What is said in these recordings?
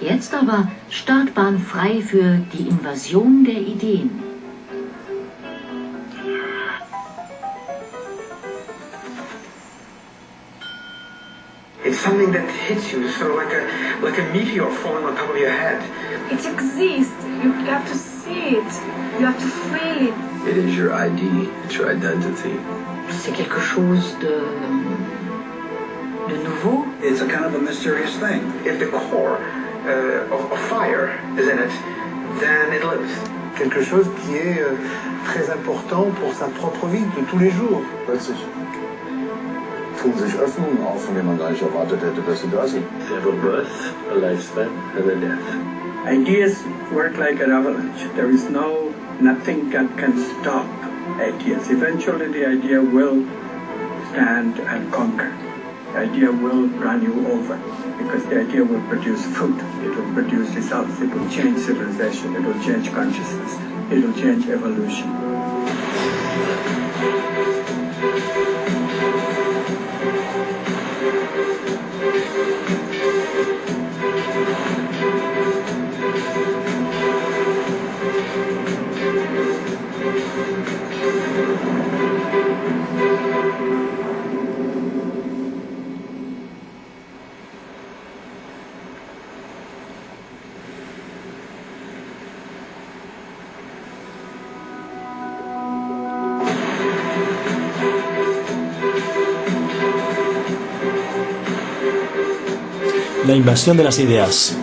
Jetzt aber Startbahn frei für die Invasion der Ideen. It's something that hits you, sort of like a meteor falling on top of your head. It exists. You have to see it. You have to feel it. It is your ID. It's your identity. C'est quelque chose de nouveau. It's a kind of a mysterious thing. If the core of fire is in it, then it lives. Quelque chose qui est très important pour sa propre vie de tous les jours. Plötzlich tun sich Öffnungen auf, von denen man gar nicht erwartet hätte, dass sie da sind. You have a birth, a lifespan, and a death. Ideas work like an avalanche. There is nothing that can stop ideas. Eventually the idea will stand and conquer. The idea will run you over because the idea will produce fruit. It will produce results. It will change civilization. It will change consciousness. It will change evolution. La invasión de las ideas.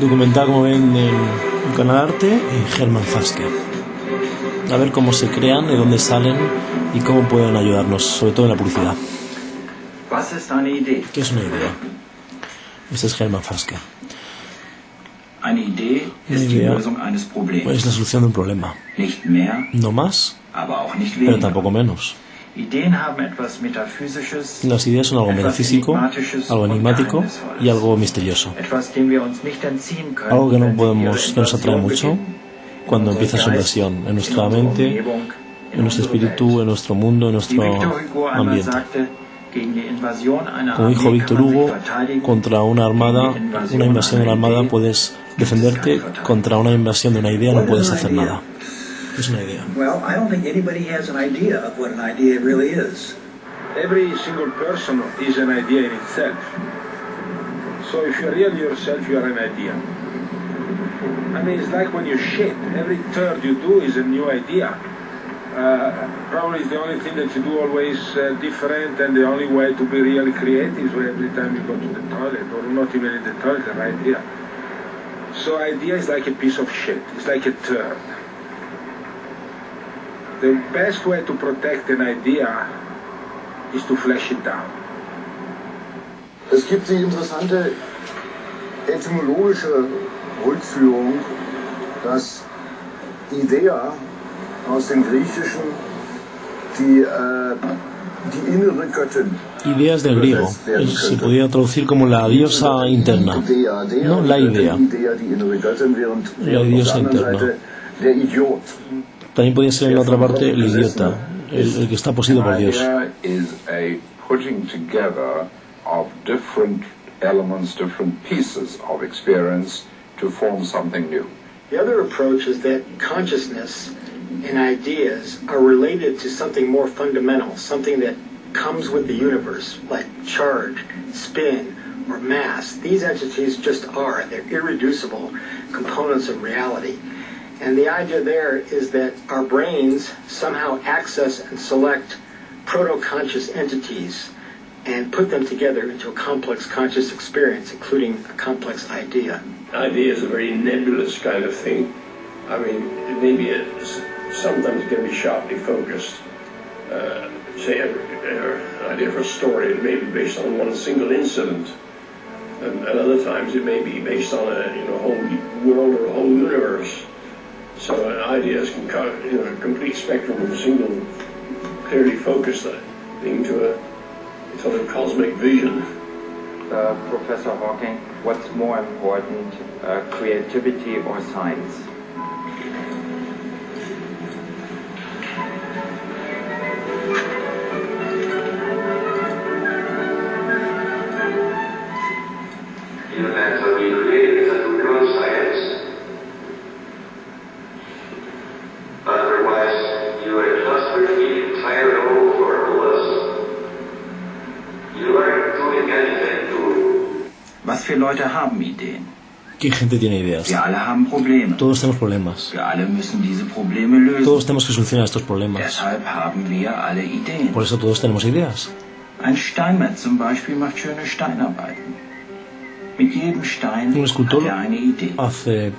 Documental, como ven, en un canal Arte, en Hermann Faske. A ver cómo se crean, de dónde salen y cómo pueden ayudarnos, sobre todo en la publicidad. ¿Qué es una idea? Este es Hermann Faske. Eine Idee ist die Lösung eines Problems. Es la solución de un problema. Nicht mehr, No más, aber auch nicht pero weniger. tampoco menos. Ideen haben etwas Metaphysisches, Las ideas son algo etwas metafísico, Enigmatisches algo und enigmático Geheimnisvolles. y algo misterioso. Etwas, dem wir uns nicht entziehen können, Algo que no wenn wir podemos, ihre que nos atrae Invasion mucho beginnen. cuando In empieza su unserem Geist, invasión en nuestra in unserer mente, Umgebung, en nuestro unserer espíritu, Welt. en nuestro mundo, en Wie nuestro Victor Hugo einmal ambiente. sagte, gegen die Invasion einer Como dijo Armee Víctor kann man Hugo, sich verteidigen, contra una armada, gegen die Invasion una invasión de una einer armada Idee puedes defenderte, contra una invasión de una idea no puedes hacer nada. Es una idea. Well, I don't think anybody has an idea of what an idea really is. Every single person is an idea in itself. So if you're really yourself, you are an idea. I mean, it's like when you shit. Every third you do is a new idea. Probably it's the only thing that you do always different, and the only way to be really creative is every time you go to the toilet, or not even in the toilet, right here. So idea is like a piece of shit. It's like a turd. The best way to protect an idea is to flesh it down. Es gibt die interessante etymologische Rückführung, dass Idea aus dem Griechischen die innere Göttin. Ideas del griego. Se podría traducir como la diosa interna. No, la idea. La diosa interna. Der Idiot. También podría ser en la otra parte el idiota, el que está poseído por Dios. Is a putting together of different elements, different pieces of experience to form something new. The other approach is that consciousness and ideas are related to something more fundamental, something that comes with the universe, like charge, spin, or mass. These entities just are. They're irreducible components of reality. And the idea there is that our brains somehow access and select proto-conscious entities and put them together into a complex conscious experience, including a complex idea. Idea is a very nebulous kind of thing. I mean, maybe it's sometimes it can be sharply focused. Say an idea for a story, it may be based on one single incident. And other times it may be based on a whole world or a whole universe. So ideas can cover a complete spectrum of a single, clearly focused thing to a sort of cosmic vision. Professor Hawking, what's more important, creativity or science? Was für Leute haben Ideen? ¿Qué gente tiene ideas? Wir alle haben Probleme. Todos tenemos problemas. Wir alle müssen diese Probleme lösen. Todos tenemos que solucionar estos problemas. Deshalb haben wir alle Ideen. Por eso todos tenemos ideas. Ein Steinmetz zum Beispiel macht schöne Steinarbeiten. Mit jedem Stein Un escultor hat eine Idee. hace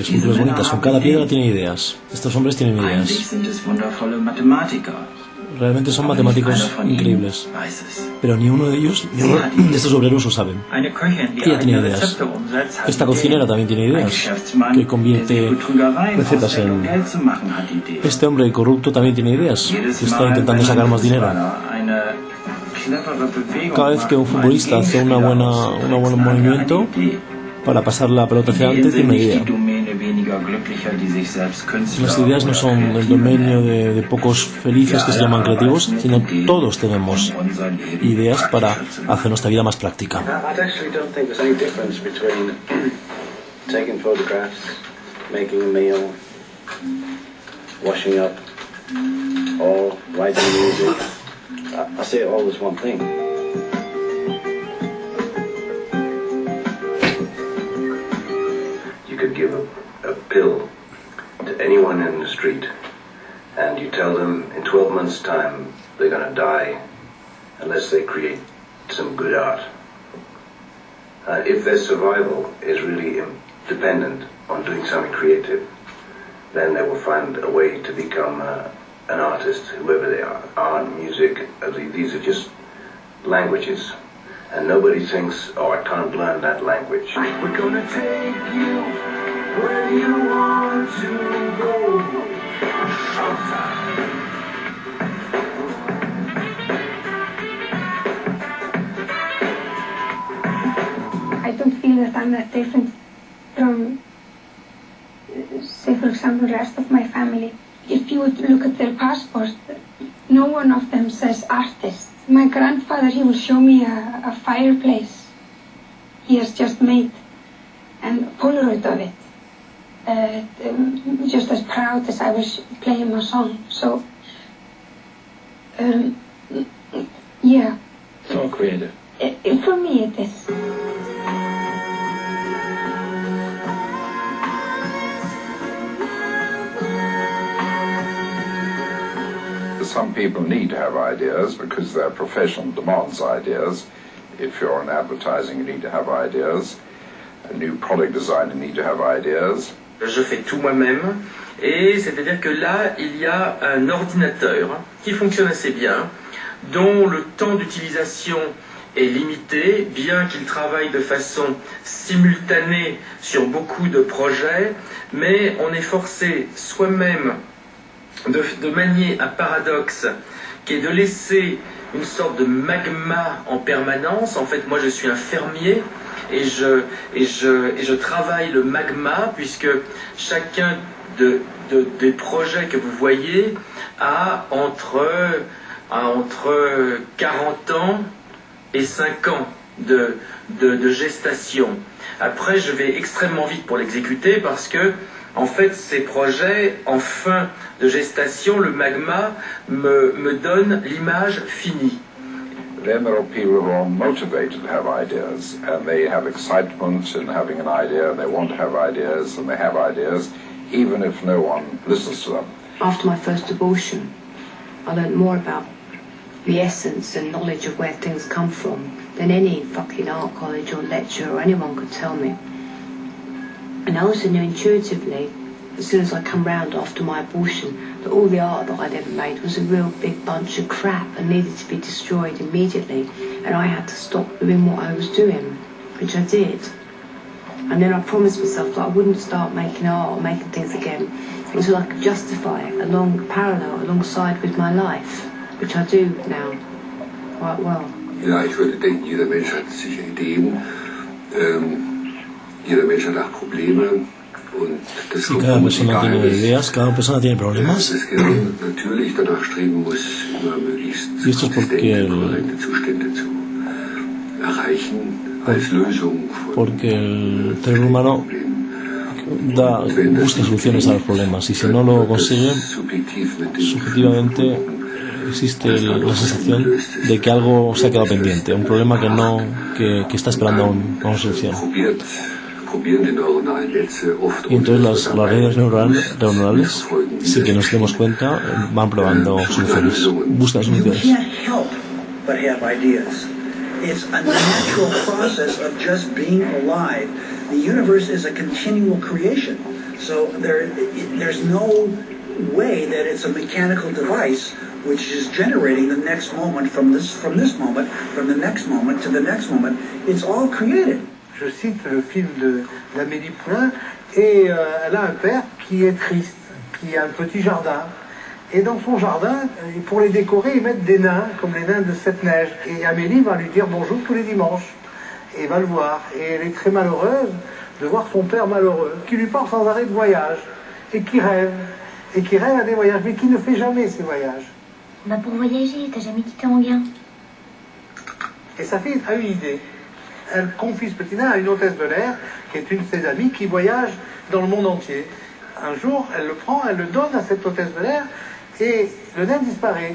esculturas bonitas. Con cada piedra tiene ideas. Estos hombres tienen ideas. Eigentlich sind es wundervolle Mathematiker. Realmente son matemáticos increíbles. Pero ni uno de ellos, ni uno de estos obreros lo saben. Ella tiene ideas. Esta cocinera también tiene ideas, que convierte recetas en... Este hombre corrupto también tiene ideas, que está intentando sacar más dinero. Cada vez que un futbolista hace un buen movimiento para pasar la pelota hacia adelante, tiene una idea. Las ideas no son el dominio de pocos felices que se llaman creativos, sino todos tenemos ideas para hacer nuestra vida más práctica. Taking photographs, making a meal, washing up, or writing music. I see it all as one thing. You could give a pill to anyone in the street, and you tell them in 12 months' time they're going to die unless they create some good art. If their survival is really dependent on doing something creative, then they will find a way to become an artist, whoever they are. Art, music, these are just languages. And nobody thinks, oh, I can't learn that language. We're gonna take you where you want to go. Showtime. I don't feel that I'm that different from, say, for example, the rest of my family. If you would look at their passport, no one of them says artist. My grandfather, he will show me a fireplace he has just made and a Polaroid of it, just as proud as I was playing my song. So, yeah. It's all creative. For me it is. Some people need to have ideas because their profession demands ideas. If you're in advertising, you need to have ideas. A new product designer need to have ideas. Je fais tout moi-même, et c'est-à-dire que là, il y a un ordinateur qui fonctionne assez bien, dont le temps d'utilisation est limité, bien qu'il travaille de façon simultanée sur beaucoup de projets, mais on est forcé soi-même de manier un paradoxe qui est de laisser une sorte de magma en permanence. En fait, moi je suis un fermier et je travaille le magma, puisque chacun des projets que vous voyez a entre 40 ans et 5 ans de gestation. Après, je vais extrêmement vite pour l'exécuter, parce que en fait, ces projets, en fin de gestation, le magma me donne l'image finie. Then there are people who are motivated to have ideas, and they have excitement in having an idea, and they want to have ideas, and they have ideas, even if no one listens to them. After my first abortion, I learned more about the essence and knowledge of where things come from than any fucking art college or lecture or anyone could tell me. And I also knew intuitively, as soon as I come round after my abortion, that all the art that I'd ever made was a real big bunch of crap and needed to be destroyed immediately. And I had to stop doing what I was doing, which I did. And then I promised myself that I wouldn't start making art or making things again until I could justify it alongside with my life, which I do now quite well. Ja, ich würde denken, jeder Mensch hat sicher Ideen. Jeder Mensch hat auch Probleme. Und das sí, cada persona tiene ideas, cada persona tiene problemas. Das Gehirn natürlich danach streben muss, immer möglichst korrekte Zustände zu erreichen. porque el cerebro humano busca soluciones a los problemas, y si no lo consigue, subjetivamente existe la sensación de que algo se ha quedado pendiente, un problema que está esperando una solución. Y entonces las redes neuronales, sin que nos demos cuenta, van probando soluciones, buscan soluciones. It's a natural process of just being alive. The universe is a continual creation. So there's no way that it's a mechanical device which is generating the next moment from this moment, from the next moment to the next moment. It's all created. Je cite le film d'Amélie Poulain, et elle a un père qui est triste, qui a un petit jardin. Et dans son jardin, pour les décorer, ils mettent des nains, comme les nains de Sept Neiges. Et Amélie va lui dire bonjour tous les dimanches. Et va le voir. Et elle est très malheureuse de voir son père malheureux, qui lui parle sans arrêt de voyage, et qui rêve à des voyages, mais qui ne fait jamais ces voyages. Bah pour voyager, t'as jamais quitté Anguin. Et sa fille a une idée. Elle confie ce petit nain à une hôtesse de l'air, qui est une de ses amies, qui voyage dans le monde entier. Un jour, elle le prend, elle le donne à cette hôtesse de l'air, et le nain disparaît.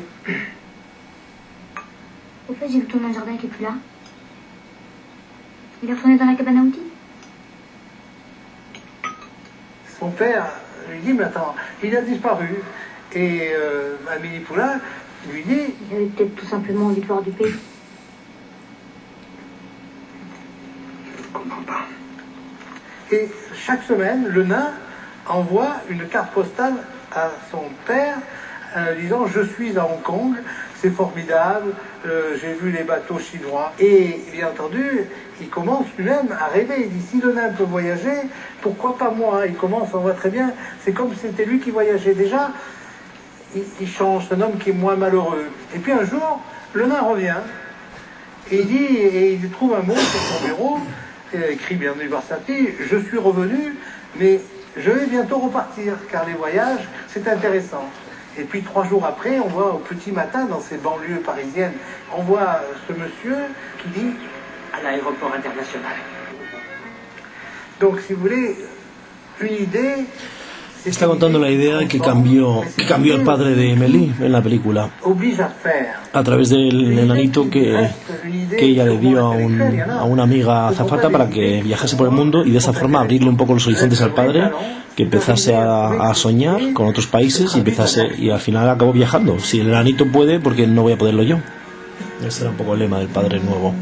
Au fait, j'ai vu ton jardin qui est plus là. Il a retourné dans la cabane à outils. Son père lui dit, mais attends, il a disparu. Et Amélie Poulain lui dit... Il avait peut-être tout simplement envie de voir du pays. Je comprends pas. Et chaque semaine, le nain envoie une carte postale à son père disant « Je suis à Hong Kong, c'est formidable, j'ai vu les bateaux chinois. » Et bien entendu, il commence lui-même à rêver. Il dit « Si le nain peut voyager, pourquoi pas moi ?» Il commence, on voit très bien, c'est comme si c'était lui qui voyageait déjà. Il change, c'est un homme qui est moins malheureux. Et puis un jour, le nain revient, et il dit, et il trouve un mot sur son bureau, écrit bien entendu par sa fille « Je suis revenu, mais je vais bientôt repartir, car les voyages, c'est intéressant. » Et puis 3 jours après, on voit au petit matin, dans ces banlieues parisiennes, on voit ce monsieur qui dit « à l'aéroport international ». Donc, si vous voulez, une idée... Está contando la idea que cambió el padre de Emily en la película a través del enanito que ella le dio a una amiga azafata para que viajase por el mundo, y de esa forma abrirle un poco los horizontes al padre, que empezase a soñar con otros países y al final acabó viajando. Si el enanito puede, ¿por qué no voy a poderlo yo? Ese era un poco el lema del padre nuevo.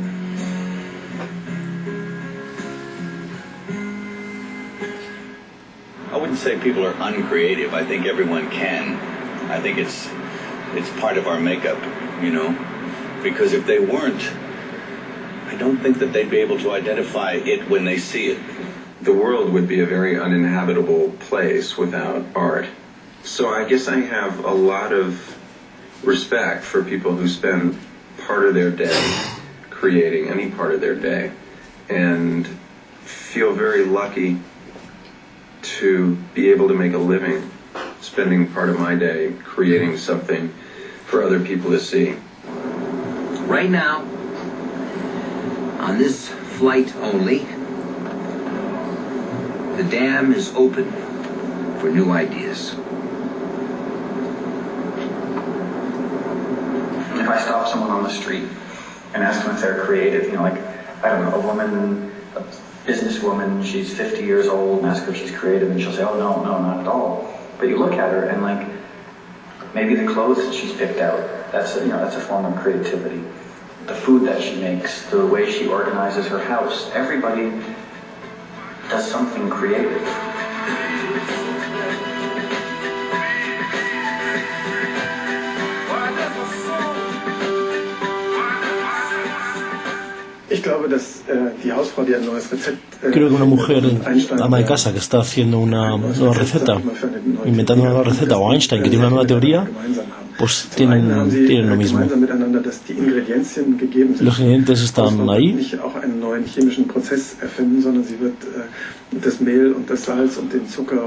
I wouldn't say people are uncreative. I think everyone can. I think it's part of our makeup, you know? Because if they weren't, I don't think that they'd be able to identify it when they see it. The world would be a very uninhabitable place without art. So I guess I have a lot of respect for people who spend part of their day creating, any part of their day, and feel very lucky to be able to make a living spending part of my day creating something for other people to see. Right now, on this flight only, the dam is open for new ideas. If I stop someone on the street and ask them if they're creative, you know, like, I don't know, a businesswoman, she's 50 years old, and ask her if she's creative, and she'll say, oh, no, not at all. But you look at her, and like, maybe the clothes that she's picked out, that's a form of creativity. The food that she makes, the way she organizes her house, everybody does something creative. Creo que una mujer ama de casa que está haciendo una nueva receta, inventando una nueva receta, o Einstein que tiene una nueva teoría, pues tienen lo mismo. Los ingredientes están ahí.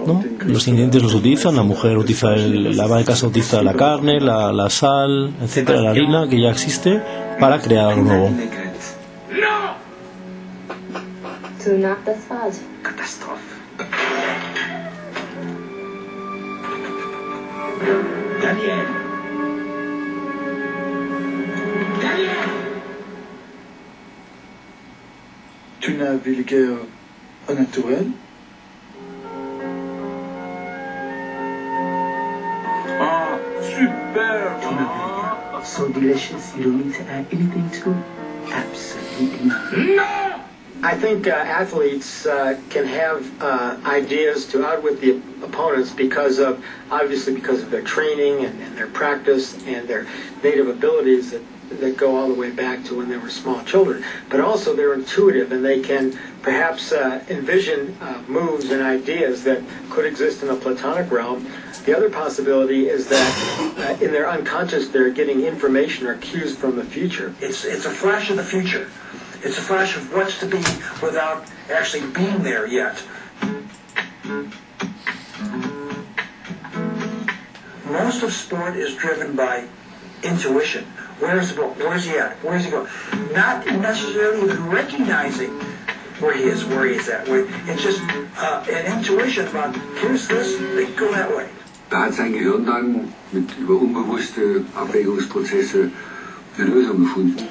¿No? Los ingredientes los utilizan, la mujer utiliza la ama de casa utiliza la carne, la sal, etcétera, la harina que ya existe para crear algo nuevo. zu nach das Fahrt. Katastrophe. Daniel. Tu n'as vulgaire au naturel? Ah, super! So delicious, you don't need to add anything to it? Absolutely. No! I think athletes can have ideas to outwit the opponents because of their training and their practice and their native abilities that go all the way back to when they were small children. But also they're intuitive and they can perhaps envision moves and ideas that could exist in the platonic realm. The other possibility is that in their unconscious they're getting information or cues from the future. It's a flash of the future. It's a flash of what's to be without actually being there yet. Most of sport is driven by intuition. Where's the ball? Where's he at? Where's he going? Not necessarily even recognizing where he is at. It's just an intuition about, here's this, they go that way. Da hat sein Gehirn dann über unbewusste Abwägungsprozesse die Lösung gefunden.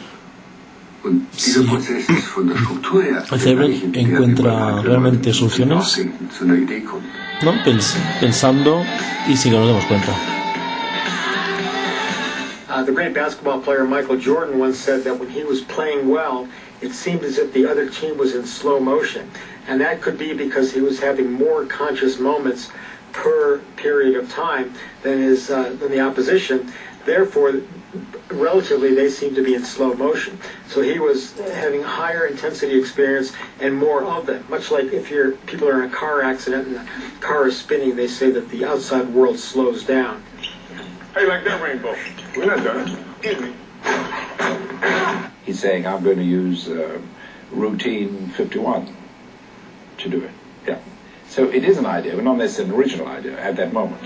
Und dieser Prozess ist von der Struktur her, el cerebro encuentra realmente soluciones, zu einer Idee kommt. ¿no? Pensando y sin que nos demos cuenta. The great basketball player Michael Jordan once said that when he was playing well, it seemed as if the other team was in slow motion. And that could be because he was having more conscious moments per period of time than the opposition. Therefore, relatively, they seemed to be in slow motion. So he was having higher intensity experience and more of them. Much like if people are in a car accident and the car is spinning, they say that the outside world slows down. How you like that rainbow? We're not done. Excuse me. He's saying, I'm going to use routine 51 to do it. Yeah. So it is an idea, but not necessarily an original idea at that moment.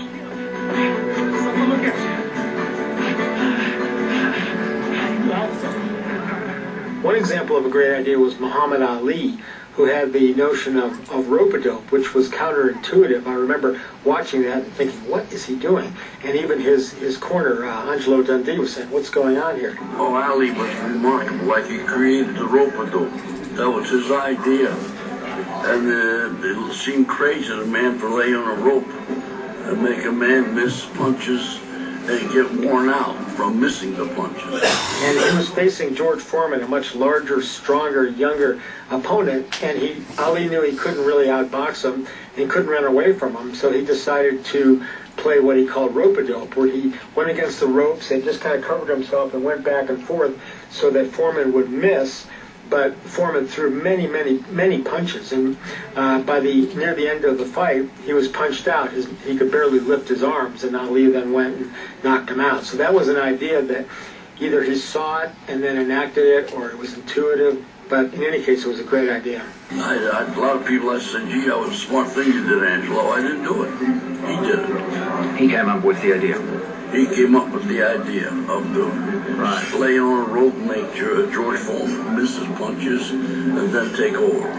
One example of a great idea was Muhammad Ali, who had the notion of rope-a-dope, which was counterintuitive. I remember watching that and thinking, what is he doing? And even his corner, Angelo Dundee, was saying, what's going on here? Oh, Ali was remarkable, like he created the rope-a-dope. That was his idea. And it seemed crazy to a man to lay on a rope and make a man miss punches and get worn out from missing the punches. And he was facing George Foreman, a much larger, stronger, younger opponent, and Ali knew he couldn't really outbox him and couldn't run away from him, so he decided to play what he called rope-a-dope, where he went against the ropes and just kind of covered himself and went back and forth so that Foreman would miss. But Foreman threw many punches, and near the end of the fight, he was punched out. He could barely lift his arms, and Ali then went and knocked him out. So that was an idea that either he saw it and then enacted it, or it was intuitive. But in any case, it was a great idea. A lot of people, I said, gee, that was a smart thing you did, Angelo. I didn't do it. He did it. He came up with the idea. He came up with the idea of the lay on a rope, make sure George Foreman misses punches, and then take over.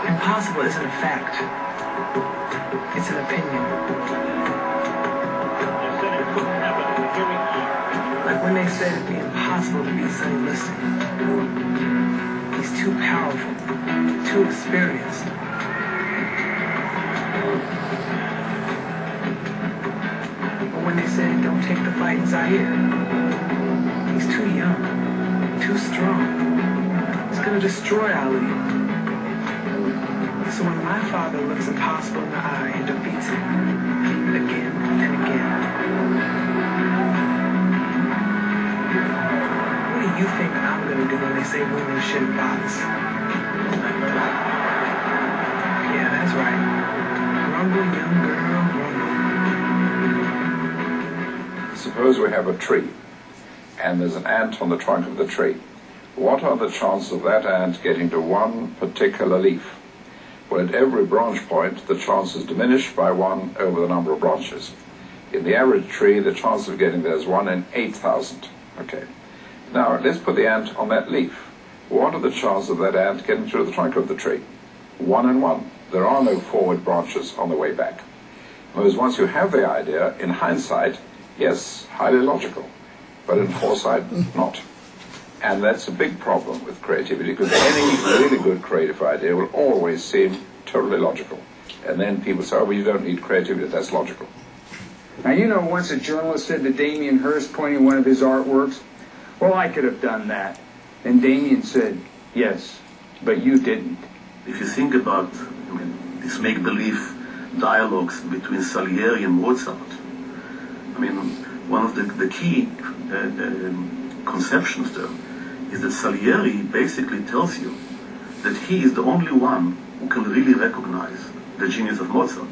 Impossible isn't a fact. It's an opinion. Like when they said it'd be impossible to be Sonny Liston. He's too powerful, too experienced. Or when they said don't take the fight in Zaire. He's too young, too strong. He's gonna destroy Ali. So when my father looks impossible in the eye and defeats him again and again, what do you think I'm gonna do when they say women shouldn't box? Yeah, that's right. Rumble, young girl, rumble. Suppose we have a tree, and there's an ant on the trunk of the tree. What are the chances of that ant getting to one particular leaf? Well, at every branch point, the chances diminish by 1 over the number of branches. In the average tree, the chance of getting there is 1 in 8,000. Okay. Now, let's put the ant on that leaf. What are the chances of that ant getting through the trunk of the tree? 1 in 1. There are no forward branches on the way back. Whereas once you have the idea, in hindsight, yes, highly logical. But in foresight, not. And that's a big problem with creativity, because any really good creative idea will always seem totally logical. And then people say, oh, well, you don't need creativity, that's logical. Now, you know, once a journalist said to Damien Hirst, pointing one of his artworks, well, I could have done that. And Damien said, yes, but you didn't. If you think about these make-believe dialogues between Salieri and Mozart, I mean, one of the key conceptions there is that Salieri basically tells you that he is the only one who can really recognize the genius of Mozart.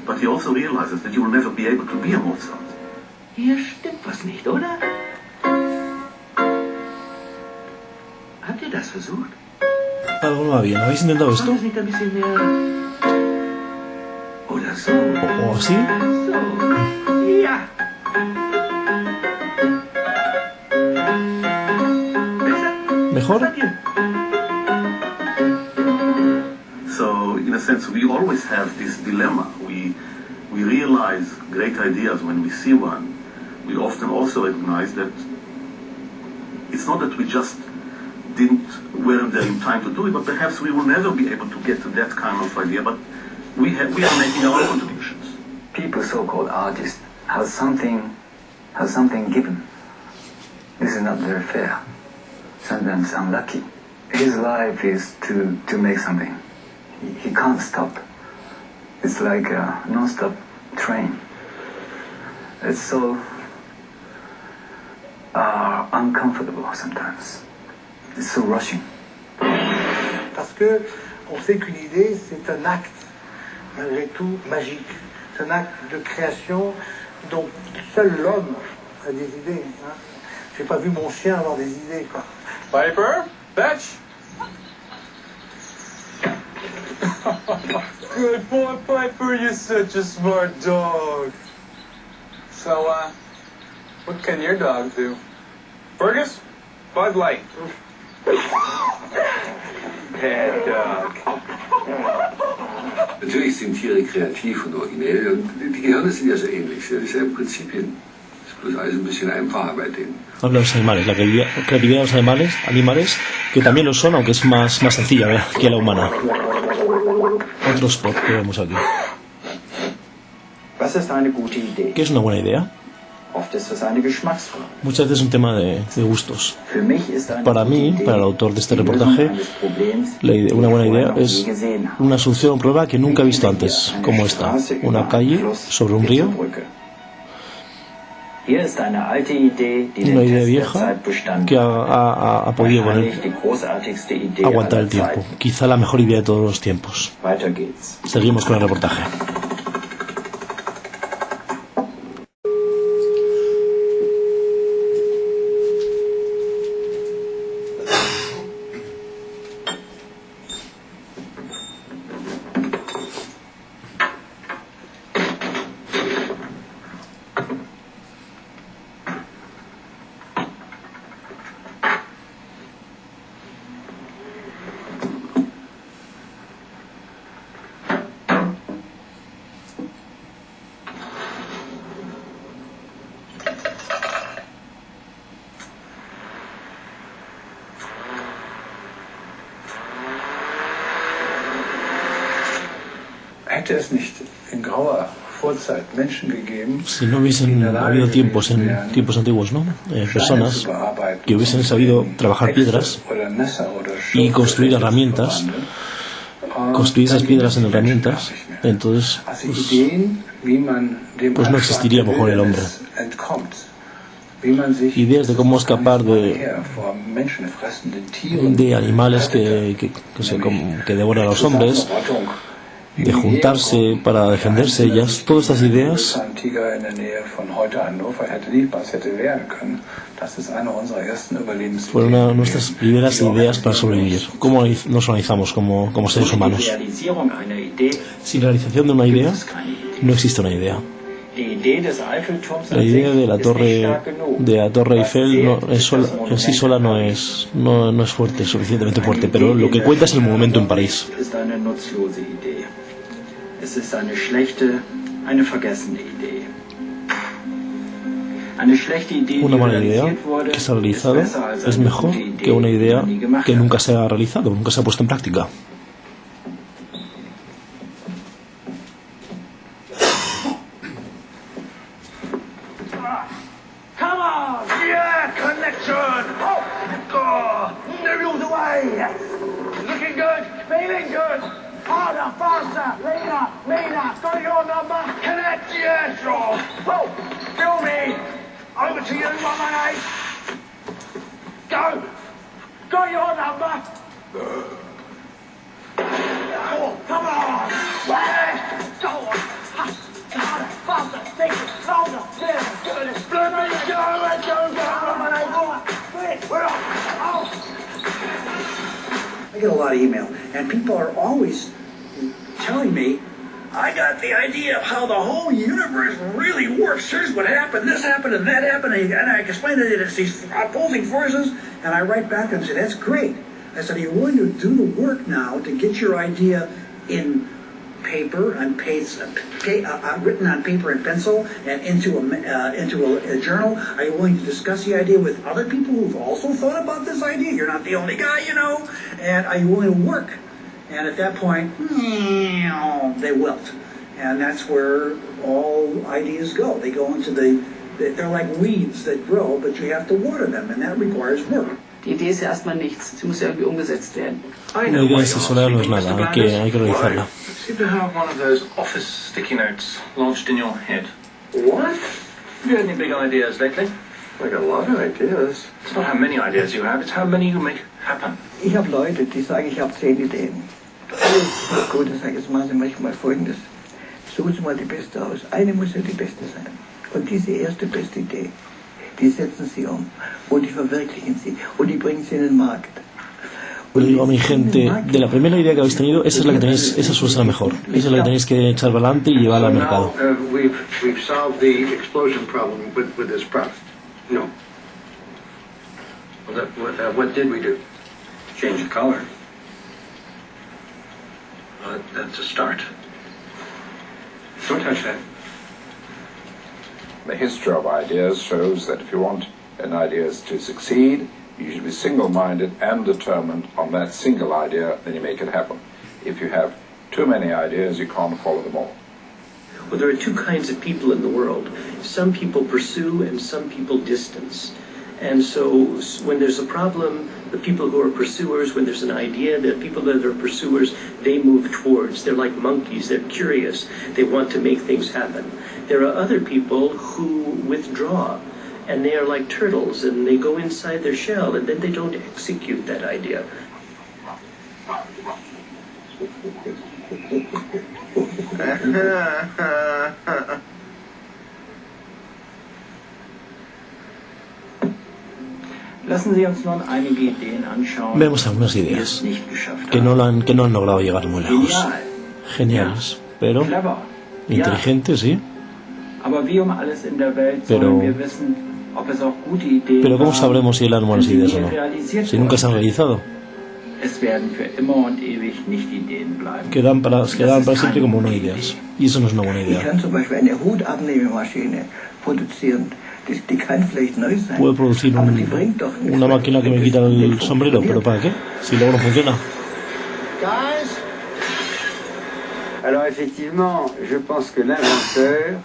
But he also realizes that you will never be able to be a Mozart. Hier stimmt was nicht, oder? Habt ihr das versucht? Algo no va bien. ¿Habéis intentado esto? Nicht ein bisschen mehr... Oder so. ¿O así? So. Ja. ¿Mejor? So, in a sense, we always have this dilemma. We realize great ideas when we see one. We often also recognize that it's not that we just weren't there in time to do it, but perhaps we will never be able to get to that kind of idea, but we are making our own contributions. People, so-called artists, have something given. This is not very fair. Sometimes unlucky. His life is to make something. He can't stop. It's like a non-stop train. It's so uncomfortable sometimes. It's so rushing. Parce que on sait qu'une idée, c'est un acte, malgré tout, magique. C'est un acte de création dont seul l'homme a des idées. Hein. J'ai pas vu mon chien avoir des idées, quoi. Piper, fetch. Good boy, Piper. You're such a smart dog. So, what can your dog do? Fergus, Bud Light. Bad dog. Natürlich sind Tiere kreativ und originell und die Gehirne sind ja so ähnlich. Das ist ja im Prinzip das ist bloß alles ein bisschen einfacher bei denen. Habla de los animales, la creatividad de los animales, que también lo son, aunque es más sencilla que la humana. Otro spot que vemos aquí. Was ist eine gute Idee? ¿Qué es una buena idea? Oft ist es eine Geschmacksfrage. Muchas veces es un tema de gustos. Para mí, para el autor de este reportaje, una buena idea es una solución a un problema que nunca he visto antes, como esta: una calle sobre un río. Una idea vieja que ha podido aguantar el tiempo. Quizá la mejor idea de todos los tiempos. Seguimos con el reportaje. Hätte es nicht in grauer Vorzeit Menschen gegeben, si no hubiesen habido tiempos antiguos, ¿no? Personas que hubiesen sabido trabajar piedras y construir herramientas, construir esas piedras en herramientas, entonces pues no existiría mejor el hombre. Ideas de cómo escapar de animales que devoran a los hombres, de juntarse para defenderse ellas. Todas estas ideas fueron nuestras primeras ideas para sobrevivir. ¿Cómo nos organizamos como seres humanos? Sin realización de una idea, no existe una idea. La idea de la torre Eiffel en sí sola no es fuerte, suficientemente fuerte, pero lo que cuenta es el monumento en París. Una mala idea que se ha realizado es mejor que una idea que nunca se ha realizado, nunca se ha puesto en práctica. I get a lot of email, and people are always telling me, I got the idea of how the whole universe really works. Here's what happened, this happened, and that happened, and I explain that it's these opposing forces, and I write back and say, that's great. I said, are you willing to do the work now to get your idea in paper, on written on paper and pencil, and into a journal? Are you willing to discuss the idea with other people who've also thought about this idea? You're not the only guy, you know. And are you willing to work? And at that point, they wilt. And that's where all ideas go. They go into they're like weeds that grow, but you have to water them, and that requires work. Die Idee ist ja erstmal nichts, sie muss ja irgendwie umgesetzt werden. La idea en sí sola no es nada, hay que realizarla. You seem to have one of those office sticky notes lodged in your head. What? Have you had any big ideas lately? I got a lot of ideas. It's not how many ideas you have, it's how many you make happen. Ich habe Leute, die sagen, ich habe 10 Ideen. Gut, dann sage ich, machen Sie manchmal Folgendes. Suchen Sie mal die beste aus. Eine muss ja die beste sein. Und diese erste beste Idee, die setzen Sie um und die verwirklichen Sie und die bringen Sie in den Markt. Yo digo a mi gente, de la primera idea que habéis tenido, esa suele ser la mejor. Esa es la que tenéis que echar para adelante y llevarla al mercado. We've solved the explosion problem with this product. No. Well, what did we do? Change the color. That's a start. Don't touch that. The history of ideas shows that if you want an idea to succeed, you should be single-minded and determined on that single idea, then you make it happen. If you have too many ideas, you can't follow them all. Well, there are two kinds of people in the world. Some people pursue and some people distance. And so when there's a problem, the people who are pursuers, when there's an idea, the people that are pursuers, they move towards. They're like monkeys. They're curious. They want to make things happen. There are other people who withdraw, and they are like turtles, and they go inside their shell, and then they don't execute that idea. Vemos algunas ideas que no han logrado llegar muy lejos. Geniales, pero inteligentes, sí. Pero ¿cómo sabremos si eran buenas ideas o no? Si nunca se han realizado. Quedan para siempre como no ideas. Y eso no es una buena idea. Puedo producir una máquina que me quita el sombrero, pero ¿para qué? Si luego no funciona. Alors effectivement, je pense que l'inventeur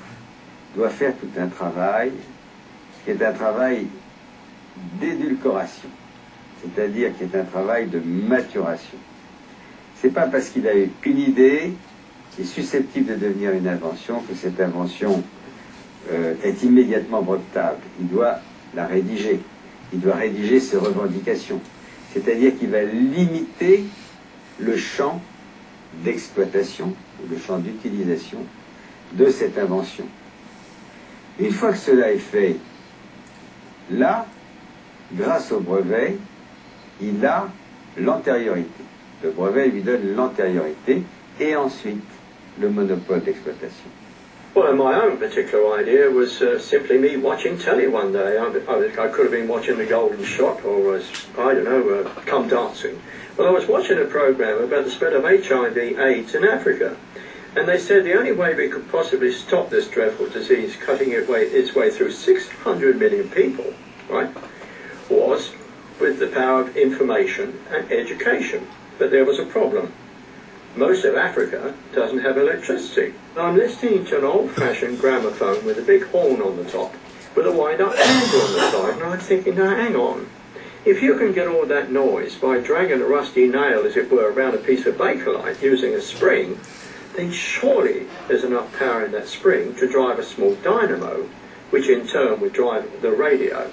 doit faire tout un travail, qui est un travail d'édulcoration, c'est-à-dire qui est un travail de maturation. C'est pas parce qu'il a eu une idée qui est susceptible de devenir une invention que cette invention est immédiatement brevetable. Il doit la rédiger. Il doit rédiger ses revendications. C'est-à-dire qu'il va limiter le champ d'exploitation, le champ d'utilisation de cette invention. Une fois que cela est fait, là, grâce au brevet, il a l'antériorité. Le brevet lui donne l'antériorité et ensuite le monopole d'exploitation. Well, my own particular idea was simply me watching telly one day. I could have been watching The Golden Shot or was, I don't know, Come Dancing. Well, I was watching a program about the spread of HIV/AIDS in Africa. And they said the only way we could possibly stop this dreadful disease cutting its way through 600 million people, right, was with the power of information and education. But there was a problem. Most of Africa doesn't have electricity. I'm listening to an old-fashioned gramophone with a big horn on the top, with a wind-up handle on the side, and I'm thinking, now hang on. If you can get all that noise by dragging a rusty nail, as it were, around a piece of bakelite using a spring, then surely there's enough power in that spring to drive a small dynamo, which in turn would drive the radio.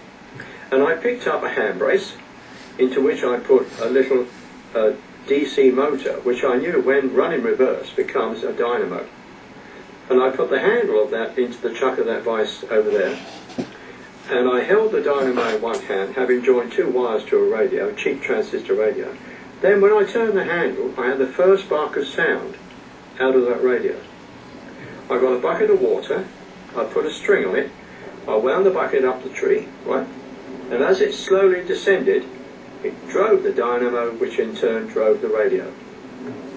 And I picked up a handbrace, into which I put a little DC motor, which I knew when run in reverse becomes a dynamo. And I put the handle of that into the chuck of that vice over there. And I held the dynamo in one hand, having joined two wires to a radio, a cheap transistor radio. Then when I turned the handle, I had the first spark of sound out of that radio. I got a bucket of water, I put a string on it, I wound the bucket up the tree, right? And as it slowly descended, it drove the dynamo, which in turn drove the radio.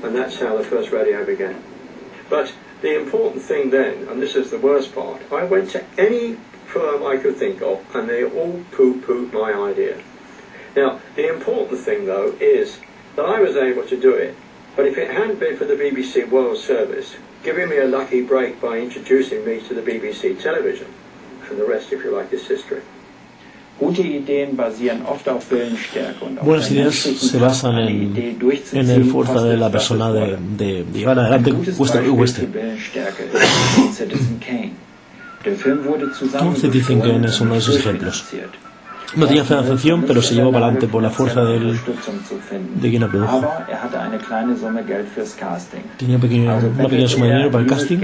And that's how the first radio began. But the important thing then, and this is the worst part, I went to any firm I could think of, and they all poo-pooed my idea. Now, the important thing, though, is that I was able to do it. But if it hadn't been for the BBC World Service giving me a lucky break by introducing me to the BBC television, and the rest, if you like, is history. Gute Ideen basieren oft auf Willensstärke und auf Buenas ideas se basan en el fuerza de la persona de llevar adelante cueste lo que cueste. Entonces dicen que es uno de esos ejemplos. No tenía financiación, pero se llevó para adelante por la fuerza de quien la produjo. Tenía una pequeña suma de dinero para el casting.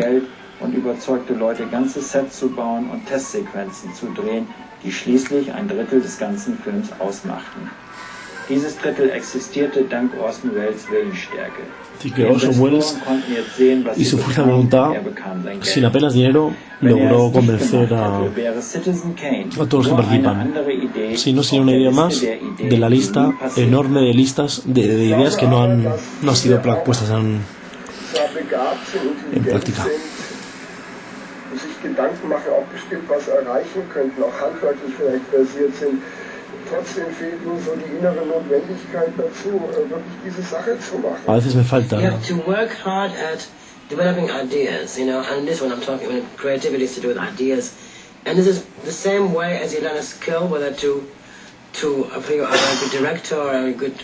Und überzeugte Leute, ganze Sets zu bauen und Testsequenzen zu drehen, die schließlich ein Drittel des ganzen Films ausmachten. Dieses Drittel existierte dank Orson Welles' Willensstärke. Así que Orson Welles y su fuerza de voluntad, sin apenas dinero, logró convencer a todos los que participan. Si no sería una idea más de la lista enorme de listas de ideas que no han sido puestas en práctica. Sich Gedanken machen, auch bestimmt was erreichen könnten, auch handwerklich vielleicht versiert sind. Trotzdem fehlt ihnen so die innere Notwendigkeit dazu, wirklich diese Sache zu machen. A veces me falta. You have to work hard at developing ideas, and this one I'm talking about, creativity is to do with ideas. And this is the same way as you learn a skill, whether to be a good director or a good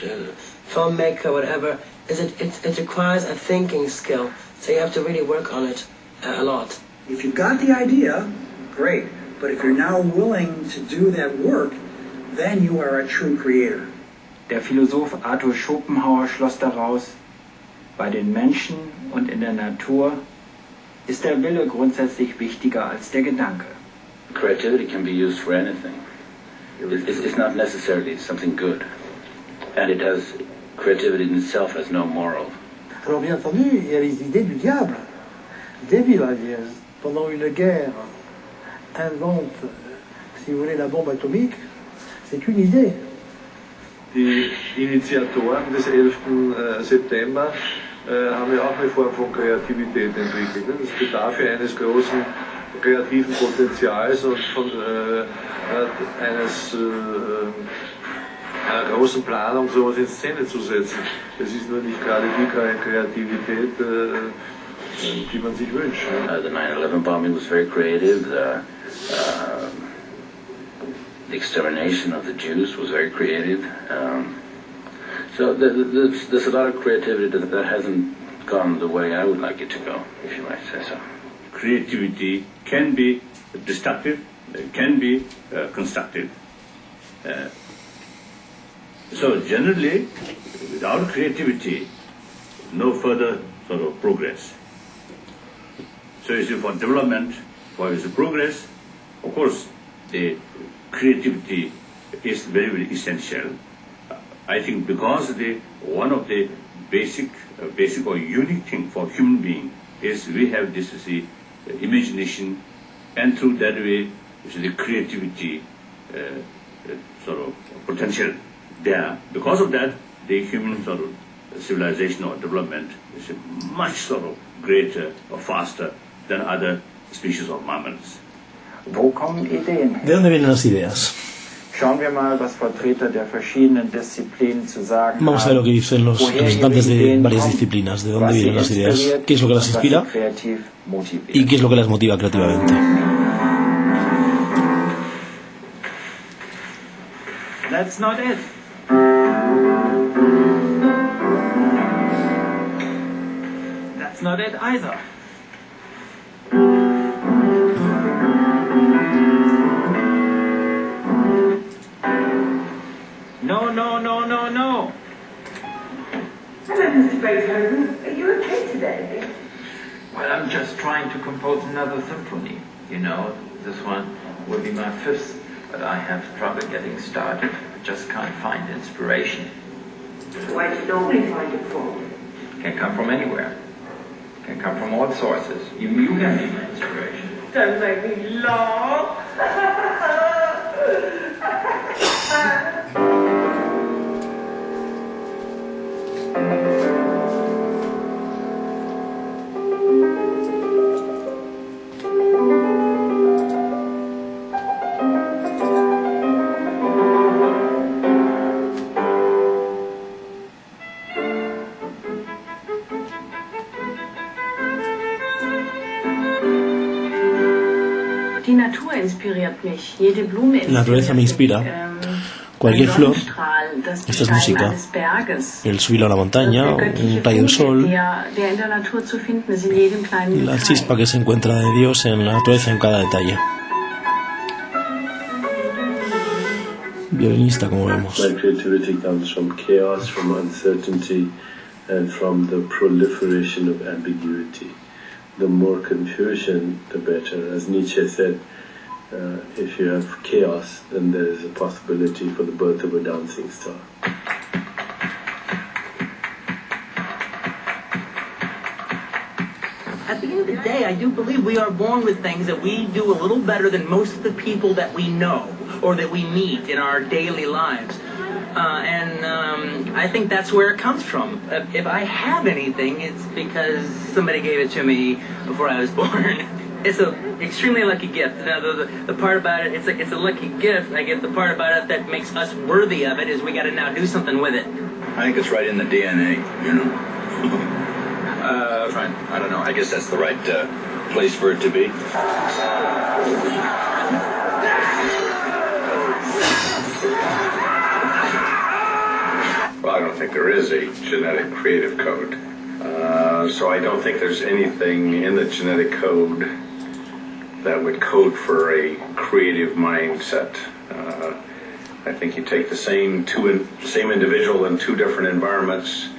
filmmaker, whatever. It requires a thinking skill, so you have to really work on it a lot. If you've got the idea, great. But if you're now willing to do that work, then you are a true creator. Der Philosoph Arthur Schopenhauer schloss daraus, bei den Menschen und in der Natur ist der Wille grundsätzlich wichtiger als der Gedanke. Creativity can be used for anything. It's not necessarily something good. And creativity in itself has no moral. Alors bien entendu, il y a les idées du diable, devil ideas. Pendant une guerre, invente, si vous voulez, la bombe atomique, c'est une idée. Die Initiatoren des 11. September haben ja auch eine Form von Kreativität entwickelt. Es bedarf ja eines großen kreativen Potenzials und von einer großen Planung, sowas in Szene zu setzen. Es ist nur nicht gerade die Kreativität, die man sich wünscht. The 9/11 bombing was very creative. The extermination of the Jews was very creative. So there's a lot of creativity that hasn't gone the way I would like it to go, if you might say so. Creativity can be destructive, can be constructive. So generally, without creativity, no further sort of progress. So you see, for development, for progress, of course, the creativity is very, very essential. I think because one of the basic or unique thing for human being is we have this imagination, and through that way, the creativity sort of potential there. Because of that, the human sort of civilization or development is much sort of greater or faster than other species of mammals. Wo kommen Ideen her? ¿De dónde vienen las ideas? Schauen wir mal, was Vertreter der verschiedenen Disziplinen zu sagen haben. Vamos a ver lo que dicen los representantes de varias disciplinas, de dónde vienen las ideas, qué es lo que las inspira y qué es lo que las motiva creativamente. That's not it. That's not it either. No. Hello, Mr. Beethoven. Are you okay today? Well, I'm just trying to compose another symphony. You know, this one will be my 5th, but I have trouble getting started. I just can't find inspiration. Where do you normally find it from? Can come from anywhere. Can come from all sources. You can be my inspiration. Don't make me laugh. La naturaleza me inspira. Cualquier flor, esta es música. El subir a la montaña, un rayo de sol, la chispa que se encuentra de Dios en la naturaleza en cada detalle. Violinista, como vemos. My creativity comes from chaos, from uncertainty, and from the proliferation of ambiguity. The more confusion, the better. As Nietzsche said, if you have chaos, then there is a possibility for the birth of a dancing star. At the end of the day, I do believe we are born with things that we do a little better than most of the people that we know or that we meet in our daily lives. I think that's where it comes from. If I have anything, it's because somebody gave it to me before I was born. It's an extremely lucky gift. Now, the part about it, it's a lucky gift. I get the part about it that makes us worthy of it is we got to now do something with it. I think it's right in the DNA, you know. I don't know. I guess that's the right place for it to be. Well, I don't think there is a genetic creative code. So I don't think there's anything in the genetic code that would code for a creative mindset. I think you take the same individual in two different environments.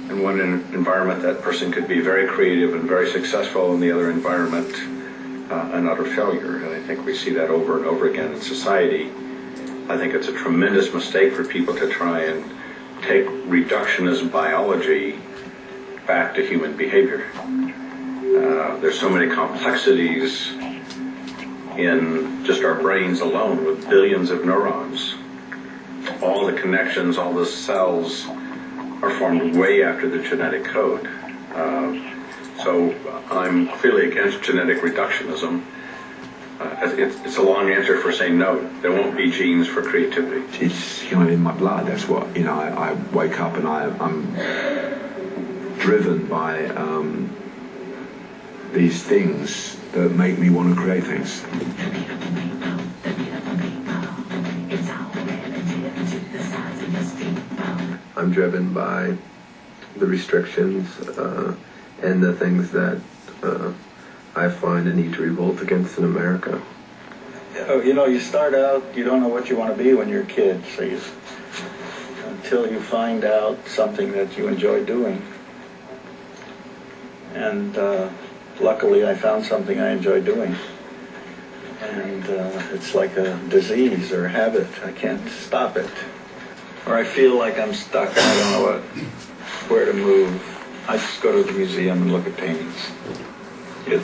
In one environment, that person could be very creative and very successful. In the other environment, an utter failure. And I think we see that over and over again in society. I think it's a tremendous mistake for people to try and take reductionist biology back to human behavior. There's so many complexities in just our brains alone with billions of neurons. All the connections, all the cells are formed way after the genetic code. So I'm clearly against genetic reductionism. It's a long answer for saying no. There won't be genes for creativity. It's kind of in my blood. That's what, you know, I wake up and I'm driven by these things that make me want to create things. I'm driven by the restrictions and the things that I find a need to revolt against in America. You know, you start out, you don't know what you want to be when you're a kid, so until you find out something that you enjoy doing. And luckily I found something I enjoy doing. And it's like a disease or a habit. I can't stop it. Or I feel like I'm stuck and I don't know where to move. I just go to the museum and look at paintings. It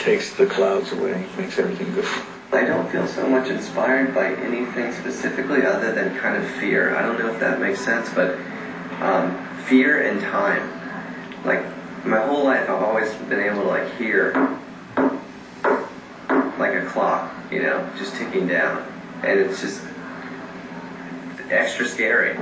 takes the clouds away, makes everything good. I don't feel so much inspired by anything specifically other than kind of fear. I don't know if that makes sense, but fear and time. Like, my whole life I've always been able to like hear like a clock, you know, just ticking down. And it's just extra scary.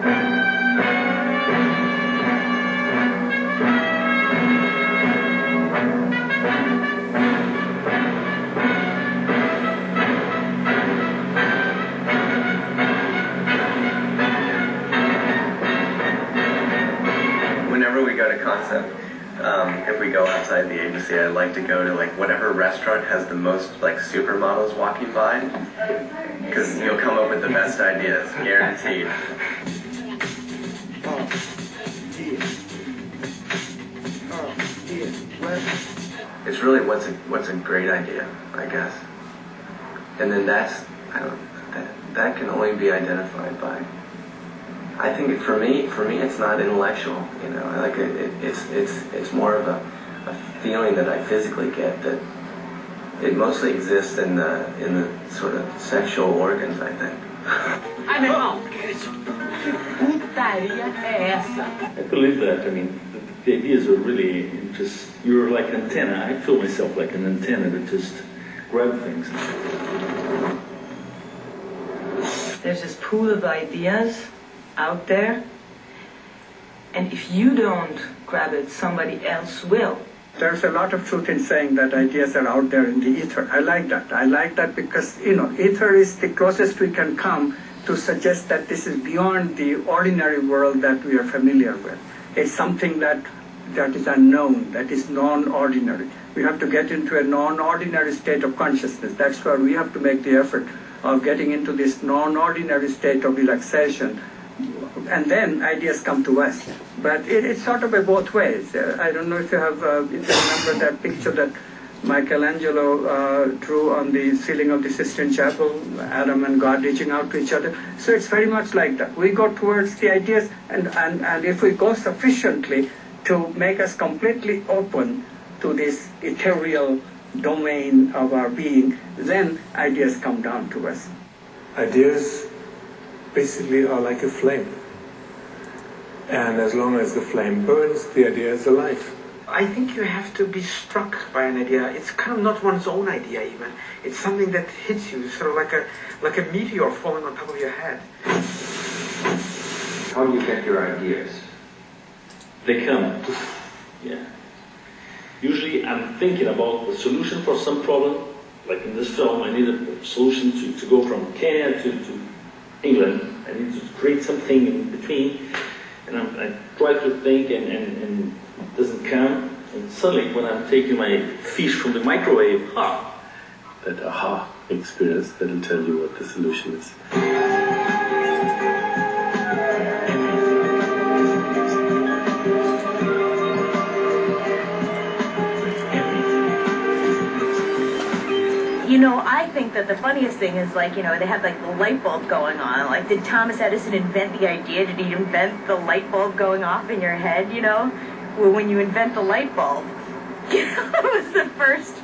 Whenever we go to concept, if we go outside the agency, I like to go to like whatever restaurant has the most like supermodels walking by, because you'll come up with the best ideas, guaranteed. It's really what's a great idea, I guess, and then that can only be identified by. I think for me, it's not intellectual. You know, like it's more of a feeling that I physically get, that it mostly exists in the sort of sexual organs, I think. Ai, meu irmão, que putaria é essa? I believe that. I mean, the ideas are really just, you're like an antenna. I feel myself like an antenna that just grab things. There's this pool of ideas out there, and if you don't grab it, somebody else will. There's a lot of truth in saying that ideas are out there in the ether. I like that. I like that because, you know, ether is the closest we can come to suggest that this is beyond the ordinary world that we are familiar with. It's something that is unknown, that is non-ordinary. We have to get into a non-ordinary state of consciousness. That's where we have to make the effort of getting into this non-ordinary state of relaxation. And then ideas come to us. But it's sort of a both ways. I don't know if you remember that picture that Michelangelo drew on the ceiling of the Sistine Chapel, Adam and God reaching out to each other. So it's very much like that. We go towards the ideas, and if we go sufficiently to make us completely open to this ethereal domain of our being, then ideas come down to us. Ideas basically are like a flame. And as long as the flame burns, the idea is alive. I think you have to be struck by an idea. It's kind of not one's own idea even. It's something that hits you, sort of like a meteor falling on top of your head. How do you get your ideas? They come. Yeah. Usually I'm thinking about the solution for some problem. Like in this film, I need a solution to go from Kenya to England. I need to create something in between. And I try to think and it doesn't come. And suddenly when I'm taking my fish from the microwave, that aha experience that'll tell you what the solution is. You know, I think that the funniest thing is, like, you know, they have, like, the light bulb going on. Like, did Thomas Edison invent the idea? Did he invent the light bulb going off in your head, you know? Well, when you invent the light bulb, you know, it was the first,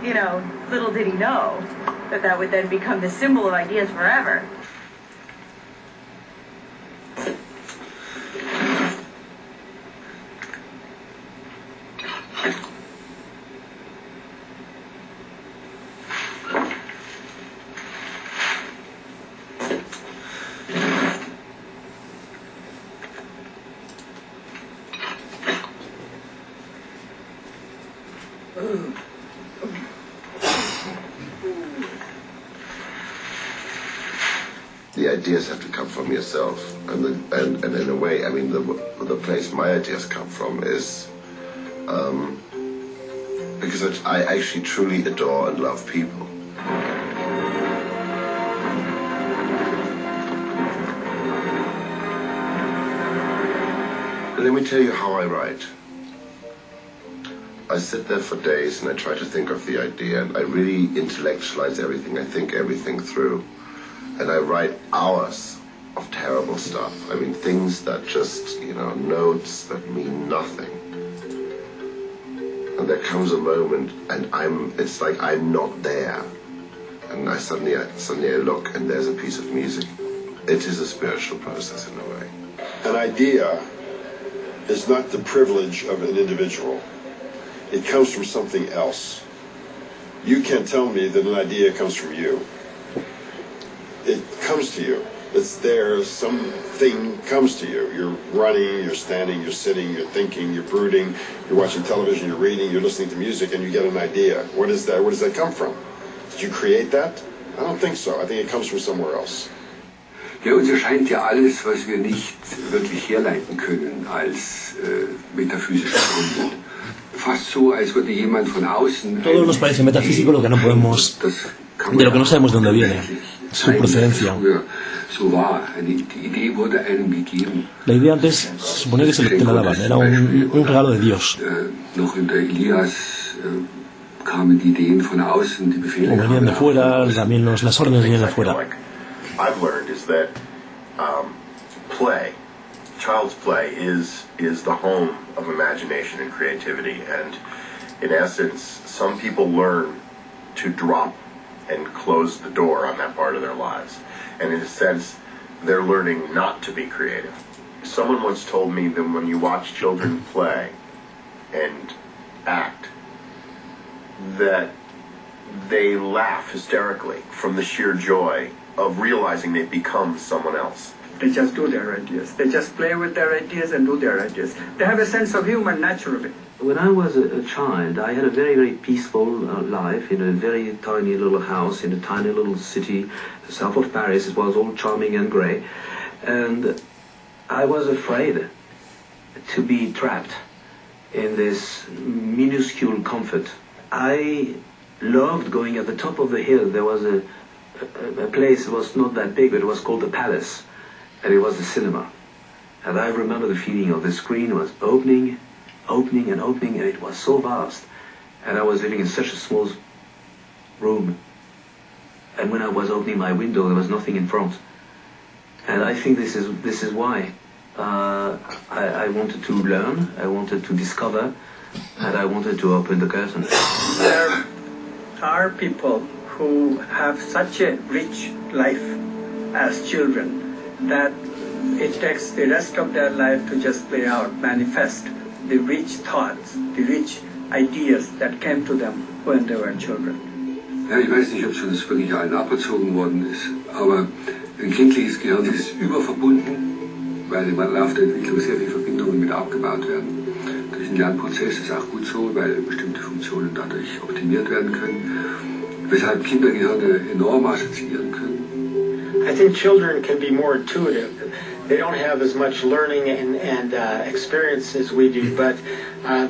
you know, little did he know that would then become the symbol of ideas forever. The ideas have to come from yourself, and in a way, I mean, the place my ideas come from is because I actually truly adore and love people. And let me tell you how I write. I sit there for days and I try to think of the idea, and I really intellectualize everything. I think everything through. And I write hours of terrible stuff. I mean, things that just, you know, notes that mean nothing. And there comes a moment, and it's like I'm not there, and suddenly I look, and there's a piece of music. It is a spiritual process in a way. An idea is not the privilege of an individual. It comes from something else. You can't tell me that an idea comes from you. It comes to you. It's there, something comes to you. You're running, you're standing, you're sitting, you're thinking, you're brooding, you're watching television, you're reading, you're listening to music, and you get an idea. What is that? Where does that come from? Did you create that? I don't think so. I think it comes from somewhere else. Ja, uns erscheint ja alles, was wir nicht wirklich herleiten können, als metaphysisch Gründe. Fast so, als würde jemand von außen... Todo nos parece metafísico lo que no podemos... de lo que no sabemos de dónde viene, su procedencia. La idea antes se suponía que se te la daban, era un regalo de Dios. O venían de fuera, también las órdenes venían de fuera. I've learned is that child's play is the home of imagination and creativity, and in essence, some people learn to drop and close the door on that part of their lives, and in a sense, they're learning not to be creative. Someone once told me that when you watch children play and act, that they laugh hysterically from the sheer joy of realizing they've become someone else. They just do their ideas. They just play with their ideas and do their ideas. They have a sense of humor naturally. When I was a child, I had a very, very peaceful life in a very tiny little house in a tiny little city south of Paris. It was all charming and grey. And I was afraid to be trapped in this minuscule comfort. I loved going at the top of the hill. There was a place that was not that big, but it was called the Palace, and it was the cinema. And I remember the feeling of the screen was opening, and it was so vast. And I was living in such a small room. And when I was opening my window, there was nothing in front. And I think this is why I wanted to learn, I wanted to discover, and I wanted to open the curtain. There are people who have such a rich life as children that it takes the rest of their life to just play out, manifest the rich thoughts, the rich ideas that came to them when they were children. Ja, ich weiß nicht, ob schon das wirklich allen aberzogen worden ist, aber ein kindliches Gehirn ist überverbunden, weil in Laufe der Entwicklung sehr viele Verbindungen wieder abgebaut werden. Durch den Lernprozess ist auch gut so, weil bestimmte Funktionen dadurch optimiert werden können, weshalb Kindergehirne enorm assoziieren können. I think children can be more intuitive. They don't have as much learning and experience as we do, but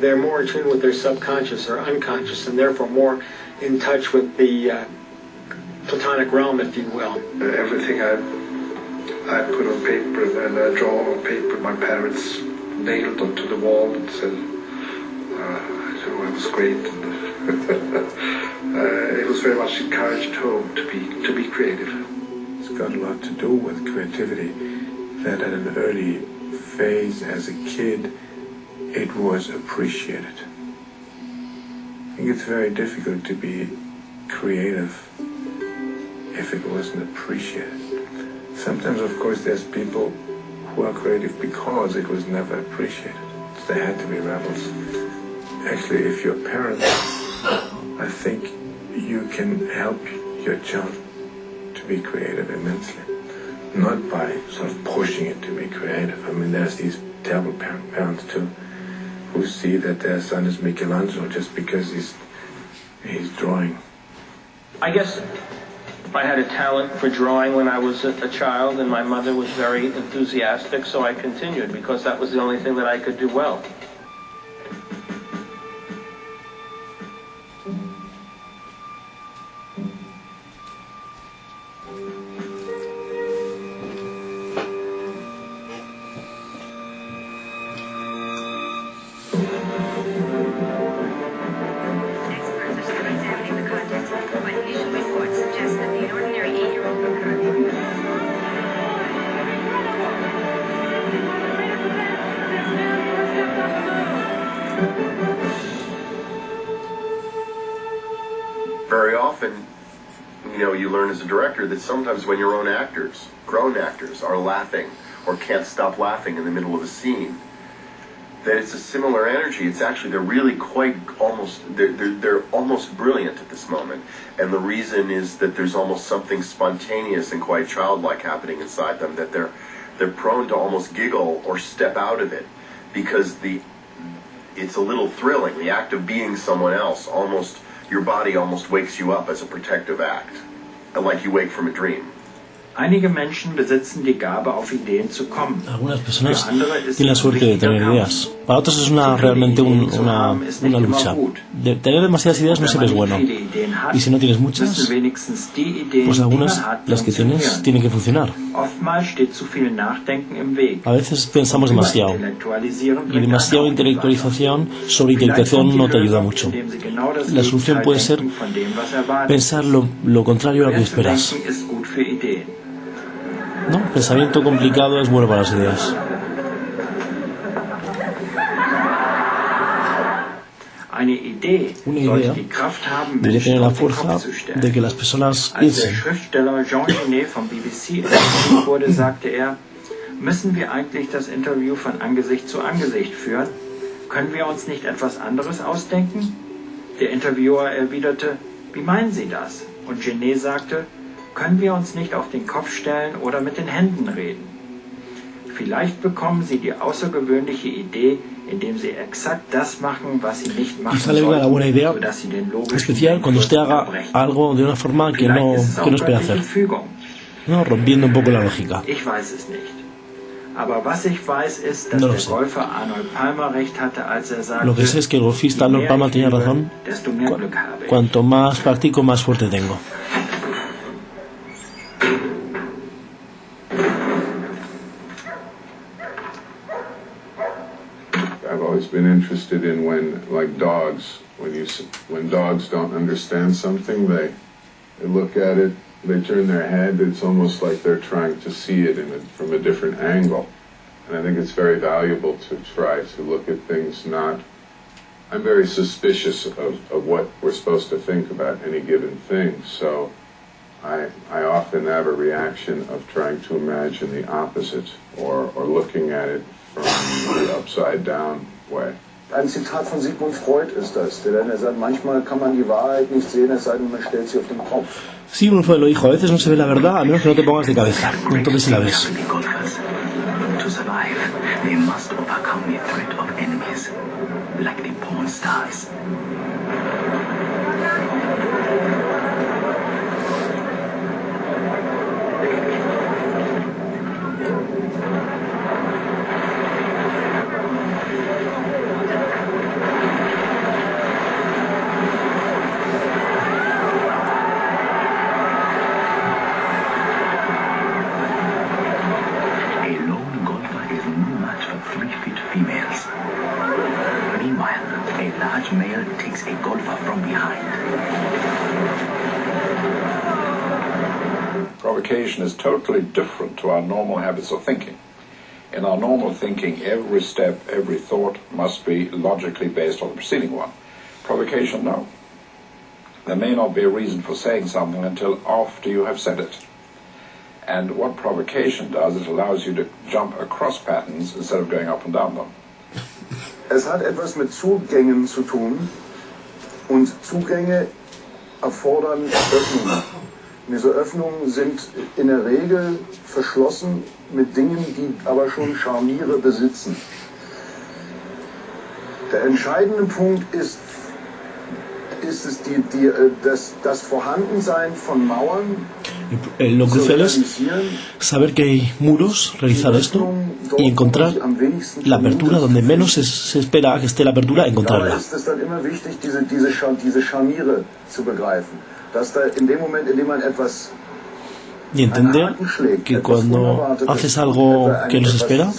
they're more in tune with their subconscious or unconscious, and therefore more in touch with the platonic realm, if you will. Everything I put on paper and I draw on paper, my parents nailed onto the wall and said, it was great. It was very much encouraged at home to be creative. It's got a lot to do with creativity, that at an early phase as a kid, it was appreciated. I think it's very difficult to be creative if it wasn't appreciated. Sometimes, of course, there's people who are creative because it was never appreciated. So they had to be rebels. Actually, if you're a parent, I think you can help your child to be creative immensely. Not by sort of pushing it to be creative. I mean, there's these terrible parents too, who see that their son is Michelangelo just because he's drawing. I guess I had a talent for drawing when I was a child, and my mother was very enthusiastic, so I continued because that was the only thing that I could do well. often, you learn as a director that sometimes when your own actors, grown actors, are laughing or can't stop laughing in the middle of a scene, that it's a similar energy. It's actually, they're really quite almost, they're almost brilliant at this moment. And the reason is that there's almost something spontaneous and quite childlike happening inside them, that they're prone to almost giggle or step out of it because it's a little thrilling. The act of being someone else, almost, your body almost wakes you up as a protective act, like you wake from a dream. Einige Menschen besitzen die Gabe, auf Ideen zu kommen. Algunas personas tienen la suerte de tener ideas. Para otros es realmente una lucha. De tener demasiadas ideas no siempre es bueno. Y si no tienes muchas, pues algunas, las que tienes, tienen que funcionar. A veces pensamos demasiado. Y demasiada intelectualización sobre intelectualización no te ayuda mucho. La solución puede ser pensar lo contrario a lo que esperas. ¿No? Pensamiento complicado es bueno para las ideas. Una idea debería tener la fuerza de que las personas piensen. Als der Schriftsteller Jean Genet vom BBC interviewt wurde, sagte er, müssen wir eigentlich das Interview von Angesicht zu Angesicht führen? Können wir uns nicht etwas anderes ausdenken? Der Interviewer erwiderte, wie meinen Sie das? Und Genet sagte, können wir uns nicht auf den Kopf stellen oder mit den Händen reden? Vielleicht bekommen Sie die außergewöhnliche Idee, indem Sie exakt das machen, was Sie nicht machen Quizá le venga la buena idea especial cuando usted haga algo de una forma que no espera hacer, ¿no? Rompiendo un poco la lógica. Ich weiß es nicht. Aber was ich weiß, ist, dass der Golfer Arnold Palmer recht hatte, als er sagte, lo que sé es que el golfista Arnold Palmer tenía razón. Cuanto más practico, más fuerte tengo. I've always been interested in when dogs don't understand something, they look at it, they turn their head, it's almost like they're trying to see it from a different angle. And I think it's very valuable to try to look at things I'm very suspicious of what we're supposed to think about any given thing, so I often have a reaction of trying to imagine the opposite or looking at it from the upside down way. Ein Zitat von Sigmund Freud ist das, der dann sagt, manchmal kann man die Wahrheit nicht sehen, es sei denn, man stellt sie auf den Kopf. Sigmund Freud lo dijo, a veces no se ve la verdad, a menos que no te pongas de cabeza, entonces sí la ves. To survive, they must overcome the threat of enemies, like the porn stars. Male takes a golfer from behind. Provocation is totally different to our normal habits of thinking. In our normal thinking, every step, every thought must be logically based on the preceding one. Provocation, no. There may not be a reason for saying something until after you have said it. And what provocation does, it allows you to jump across patterns instead of going up and down them. Es hat etwas mit Zugängen zu tun und Zugänge erfordern Öffnungen. Und diese Öffnungen sind in der Regel verschlossen mit Dingen, die aber schon Scharniere besitzen. Der entscheidende Punkt ist das Vorhandensein von Mauern. Lo crucial es saber que hay muros, realizar esto y encontrar la apertura donde menos se espera que esté la apertura, encontrarla. Es ist dann immer wichtig, diese Scharniere zu begreifen. Dass da in dem Moment, in dem man etwas y entender que cuando haces algo que no se espera,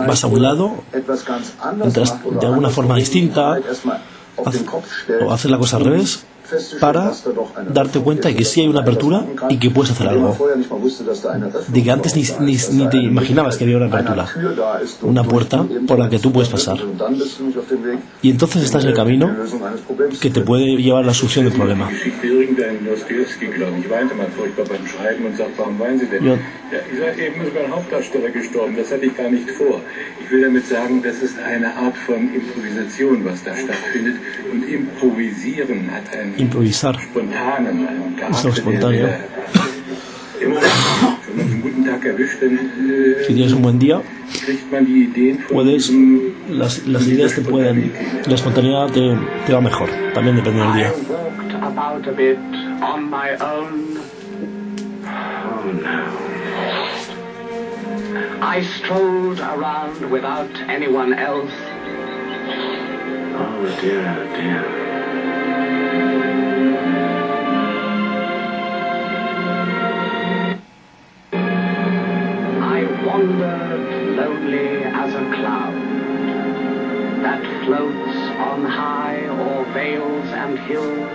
vas a un lado, entras de alguna forma distinta, o haces la cosa al revés, para darte cuenta de que sí hay una apertura y que puedes hacer algo. De que antes ni te imaginabas que había una apertura, una puerta por la que tú puedes pasar. Y entonces estás en el camino que te puede llevar a la solución del problema. Ich will damit sagen, das ist eine Art von Improvisation, was da stattfindet. Und improvisieren hat einen spontanen, einen Charakter, im Moment, wenn man einen guten Tag erwischt, dann si tienes un buen día, kriegt man die Ideen von las ideas te pueden, la espontaneidad te va mejor, también depende del día. About a bit on my own. Oh no. I strolled around without anyone else. Oh dear, dear. I wandered lonely as a cloud that floats on high o'er vales and hills.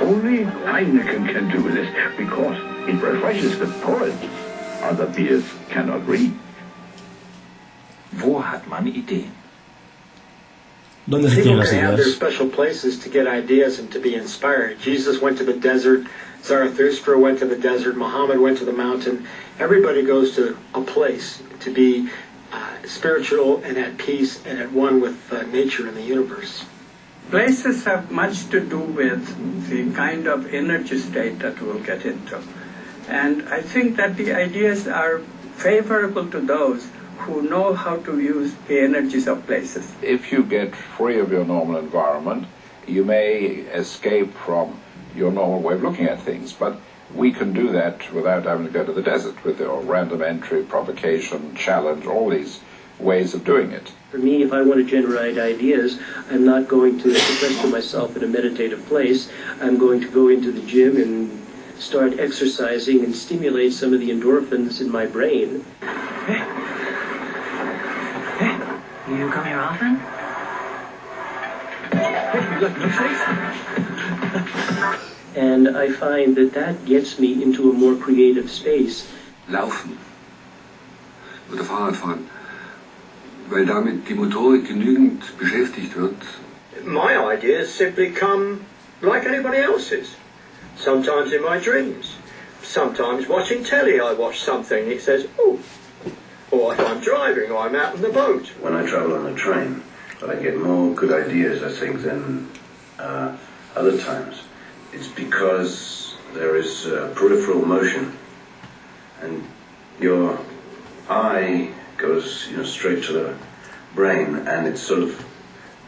Only Heineken can do this because it refreshes the poet. Other beers cannot read. Wo hat man Ideen? ¿Dónde se tienen las People have their ideas? special places to get ideas and to be inspired. Jesus went to the desert, Zarathustra went to the desert, Muhammad went to the mountain. Everybody goes to a place to be spiritual and at peace and at one with nature and the universe. Places have much to do with the kind of energy state that we'll get into. And I think that the ideas are favorable to those who know how to use the energies of places. If you get free of your normal environment, you may escape from your normal way of looking at things. But we can do that without having to go to the desert with your random entry, provocation, challenge, all these ways of doing it. For me, if I want to generate ideas, I'm not going to sequester myself in a meditative place. I'm going to go into the gym and start exercising and stimulate some of the endorphins in my brain. You come here often? And I find that gets me into a more creative space. Laufen oder Fahrradfahren, weil damit die Motorik genügend beschäftigt wird. My ideas simply come like anybody else's. Sometimes in my dreams. Sometimes watching telly I watch something and it says, oh. Or if I'm driving or I'm out on the boat. When I travel on a train, I get more good ideas, I think, than other times. It's because there is peripheral motion, and your eye goes, straight to the brain, and it's sort of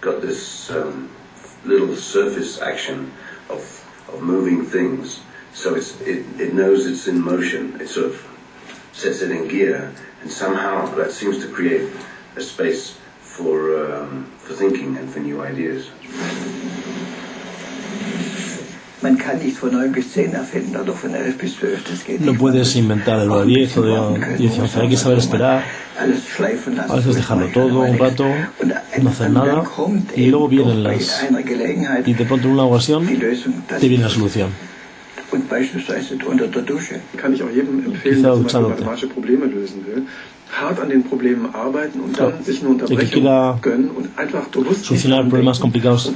got this little surface action of moving things. So it knows it's in motion. It sort of sets it in gear. And somehow that seems to create a space for thinking and for new ideas. No puedes inventar el 9 a 10 o de 10 a 11. Hay que saber esperar. A veces dejarlo todo un rato, no hacer nada, y luego vienen y de pronto en una ocasión te viene la solución. Kann ich auch jedem empfehlen, der zum Beispiel mathematische Probleme lösen will, hart an den Problemen arbeiten und dann sich eine Unterbrechung gönnen und einfach bewusst solucionar problemas complicados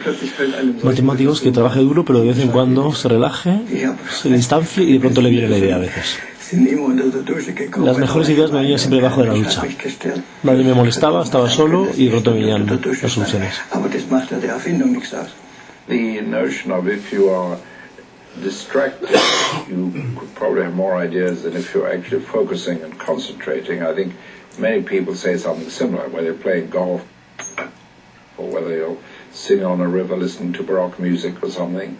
matemáticos, que trabaje duro, pero de vez en cuando se relaje, se distancie y de pronto le viene la idea a veces. Las mejores ideas me venían siempre debajo de la ducha. Nadie me molestaba, estaba solo y de pronto venían las soluciones. The notion of if you are distracted, you could probably have more ideas than if you're actually focusing and concentrating. I think many people say something similar, whether they're playing golf or whether you're sitting on a river listening to Baroque music or something.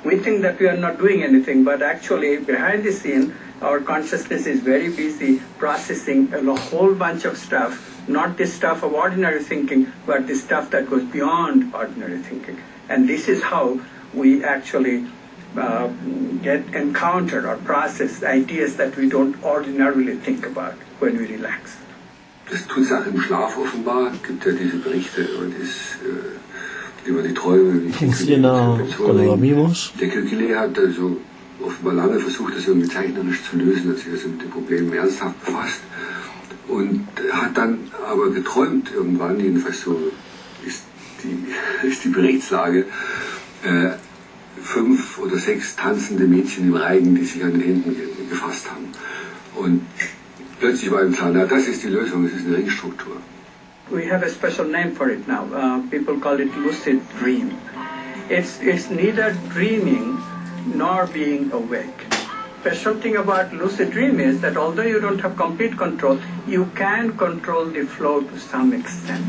We think that we are not doing anything, but actually behind the scene, our consciousness is very busy processing a whole bunch of stuff, not the stuff of ordinary thinking, but the stuff that goes beyond ordinary thinking. And this is how we actually encounter or process ideas that we don't ordinarily think about when we relax. Das tut es auch im Schlaf offenbar. Es gibt ja diese Berichte über das funciona cuando dormimos. Der Kekulé hat also offenbar lange versucht, das irgendwie zeichnerisch zu lösen, hat sich also mit dem Problem ernsthaft befasst und hat dann aber geträumt irgendwann, jedenfalls so ist die Berichtslage, 5 oder 6 tanzende Mädchen im Reigen, die sich an den Händen gefasst haben. Und plötzlich war ihm klar, na, das ist die Lösung, es ist eine Ringstruktur. We have a special name for it now. People call it lucid dream. It's neither dreaming nor being awake. Special thing about lucid dream is that although you don't have complete control, you can control the flow to some extent.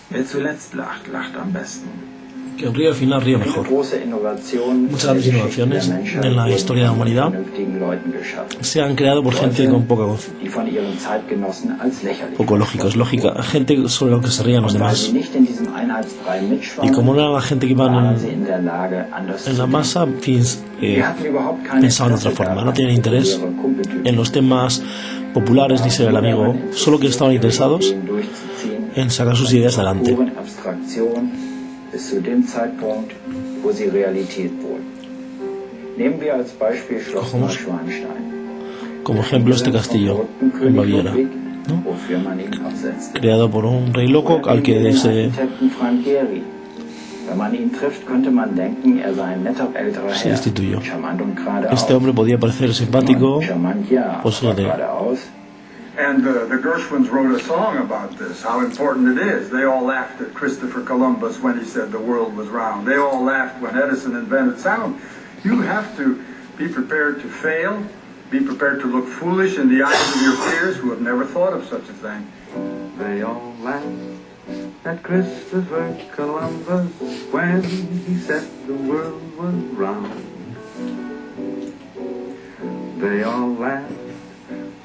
Wer zuletzt lacht, lacht am besten. Que ríe al final ríe mejor. Muchas grandes innovaciones en la historia de la humanidad se han creado por gente con poco lógica, gente sobre lo que se rían los demás. Y como no era la gente que iba en la masa, en fin, pensaban de otra forma, no tenían interés en los temas populares ni ser el amigo, solo que estaban interesados en sacar sus ideas adelante. Bis zu dem Zeitpunkt, wo sie Realität wurden. Nehmen wir als Beispiel Schloss Neuschwanstein. Como ejemplo este castillo en Baviera, ¿no? Creado por un rey loco al que se destituyó. Este hombre podía parecer simpático, posible. And the Gershwins wrote a song about this, how important it is. They all laughed at Christopher Columbus when he said the world was round. They all laughed when Edison invented sound. You have to be prepared to fail, be prepared to look foolish in the eyes of your peers who have never thought of such a thing. They all laughed at Christopher Columbus when he said the world was round. They all laughed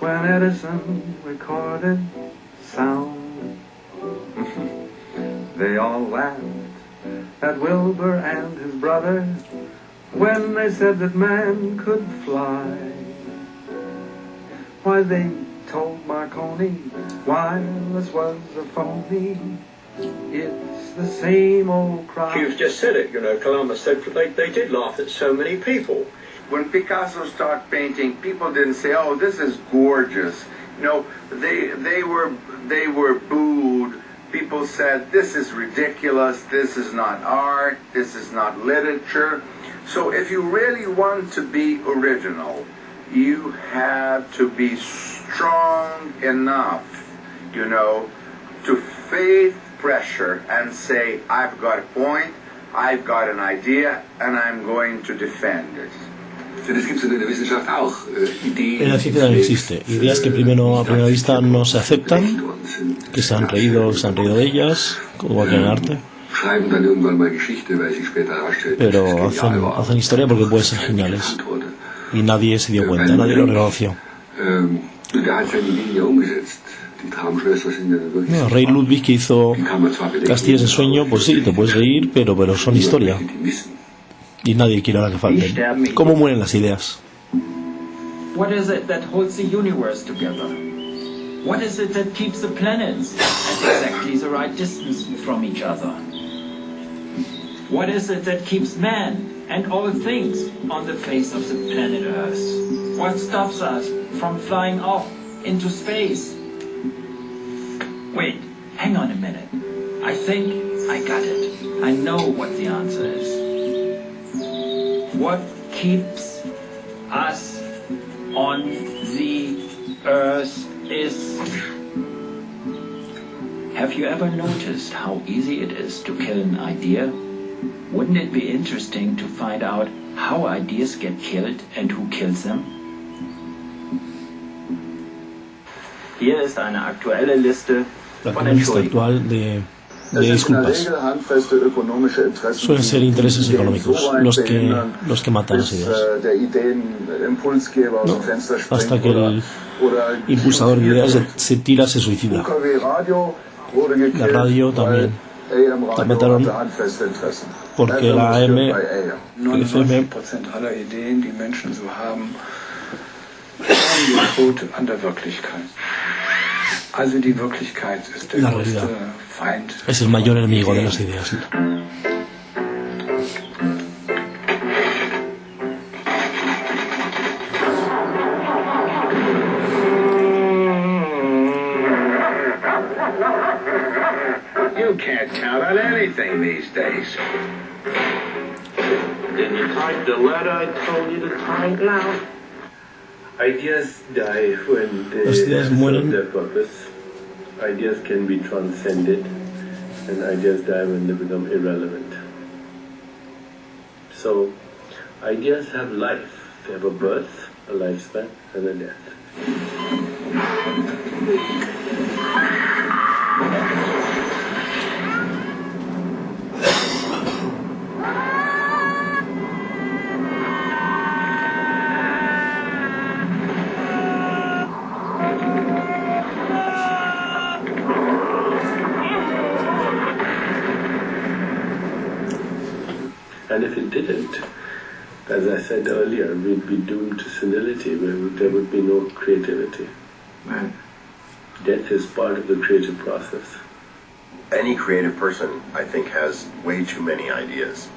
when Edison recorded sound. They all laughed at Wilbur and his brother when they said that man could fly. Why, they told Marconi wireless was a phony. It's the same old cry. You've just said it, Columbus said they did laugh at so many people. When Picasso started painting, people didn't say, "Oh, this is gorgeous." They were booed. People said, "This is ridiculous. This is not art. This is not literature." So, if you really want to be original, you have to be strong enough, to face pressure and say, "I've got a point. I've got an idea, and I'm going to defend it." En la ciencia también existe ideas que primero a primera vista no se aceptan, que se han reído de ellas, como en el arte, pero hacen historia porque pueden ser geniales y nadie se dio cuenta, nadie lo reconoció. No, Rey Ludwig, que hizo Castillos de Sueño, pues sí, te puedes reír, pero son historia. Y nadie quiere ahora que falten. ¿Cómo mueren las ideas? What is it that holds the universe together? What is it that keeps the planets at exactly the right distance from each other? What is it that keeps man and all things on the face of the planet Earth? What stops us from flying off into space? Wait, hang on a minute. I think I got it. I know what the answer is. What keeps us on the earth is... Have you ever noticed how easy it is to kill an idea? Wouldn't it be interesting to find out how ideas get killed and who kills them? Hier ist eine aktuelle Liste von Entschuldigungen. De disculpas. Suelen ser intereses económicos los que matan las ideas. ¿No? Hasta que el impulsador de ideas se tira, se suicida. La radio también. mataron porque la AM, el FM, 99% aller Ideen, die Menschen so haben, haben den Tod an der Wirklichkeit. Also die Wirklichkeit ist der größte Feind. Es el mayor enemigo de las ideas. You can't count on anything these days. Then you typed the letter I told you to type now. Ideas die when they serve their purpose. Ideas can be transcended, and ideas die when they become irrelevant. So, ideas have life. They have a birth, a lifespan, and a death. And if it didn't, as I said earlier, we'd be doomed to senility, where there would be no creativity. Right. Death is part of the creative process. Any creative person, I think, has way too many ideas.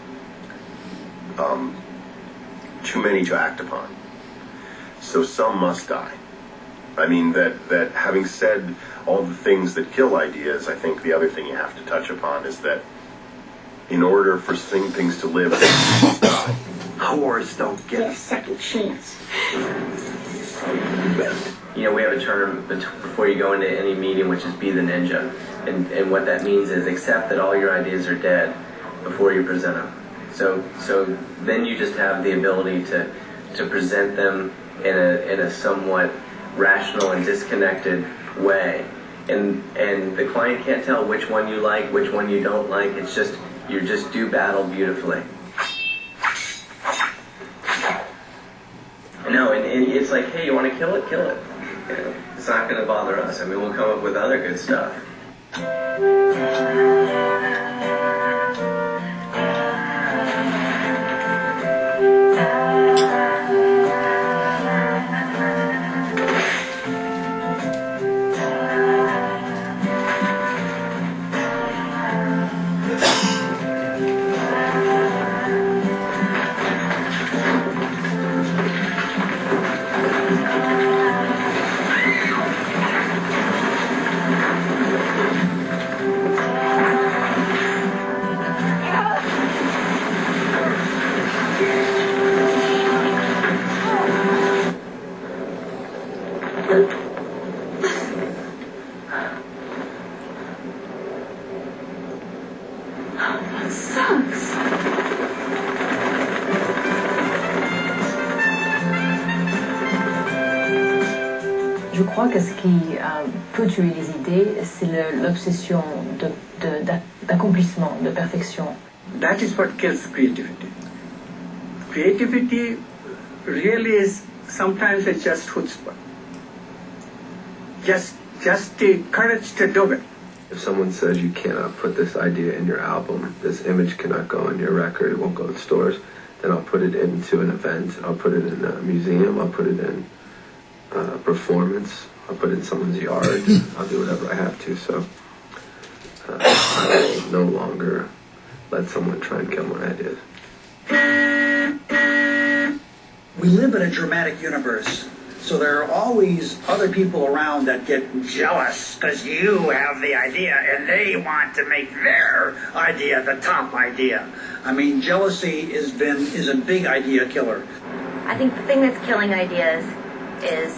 Too many to act upon. So some must die. I mean, that having said all the things that kill ideas, I think the other thing you have to touch upon is that in order for things to live, they must die. Whores don't get a second chance. You know, we have a term before you go into any meeting, which is be the ninja. And what that means is accept that all your ideas are dead before you present them. So then you just have the ability to present them in a somewhat rational and disconnected way. And the client can't tell which one you like, which one you don't like. It's just, you just do battle beautifully. No, and it's like, hey, you want to kill it? Kill it. You know, it's not going to bother us. I mean, we'll come up with other good stuff. That sucks. Je crois que ce qui peut tuer les idées, c'est l'obsession d'accomplissement, de perfection. That is what kills creativity. Creativity really is sometimes it's just chutzpah. Just the courage to do it. If someone says you cannot put this idea in your album, this image cannot go on your record, it won't go in stores, then I'll put it into an event, I'll put it in a museum, I'll put it in a performance, I'll put it in someone's yard, I'll do whatever I have to, so I will no longer let someone try and kill my ideas. We live in a dramatic universe. So there are always other people around that get jealous because you have the idea and they want to make their idea the top idea. I mean, jealousy is a big idea killer. I think the thing that's killing ideas is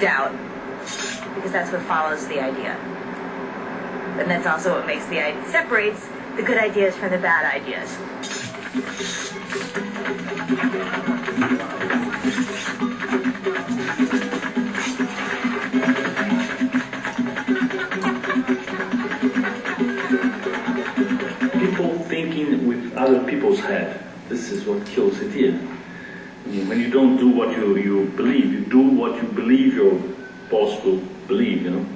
doubt, because that's what follows the idea. And that's also what makes separates the good ideas from the bad ideas. People thinking with other people's head. This is what kills it. I mean, when you don't do what you believe, you do what you believe your boss will believe, you know.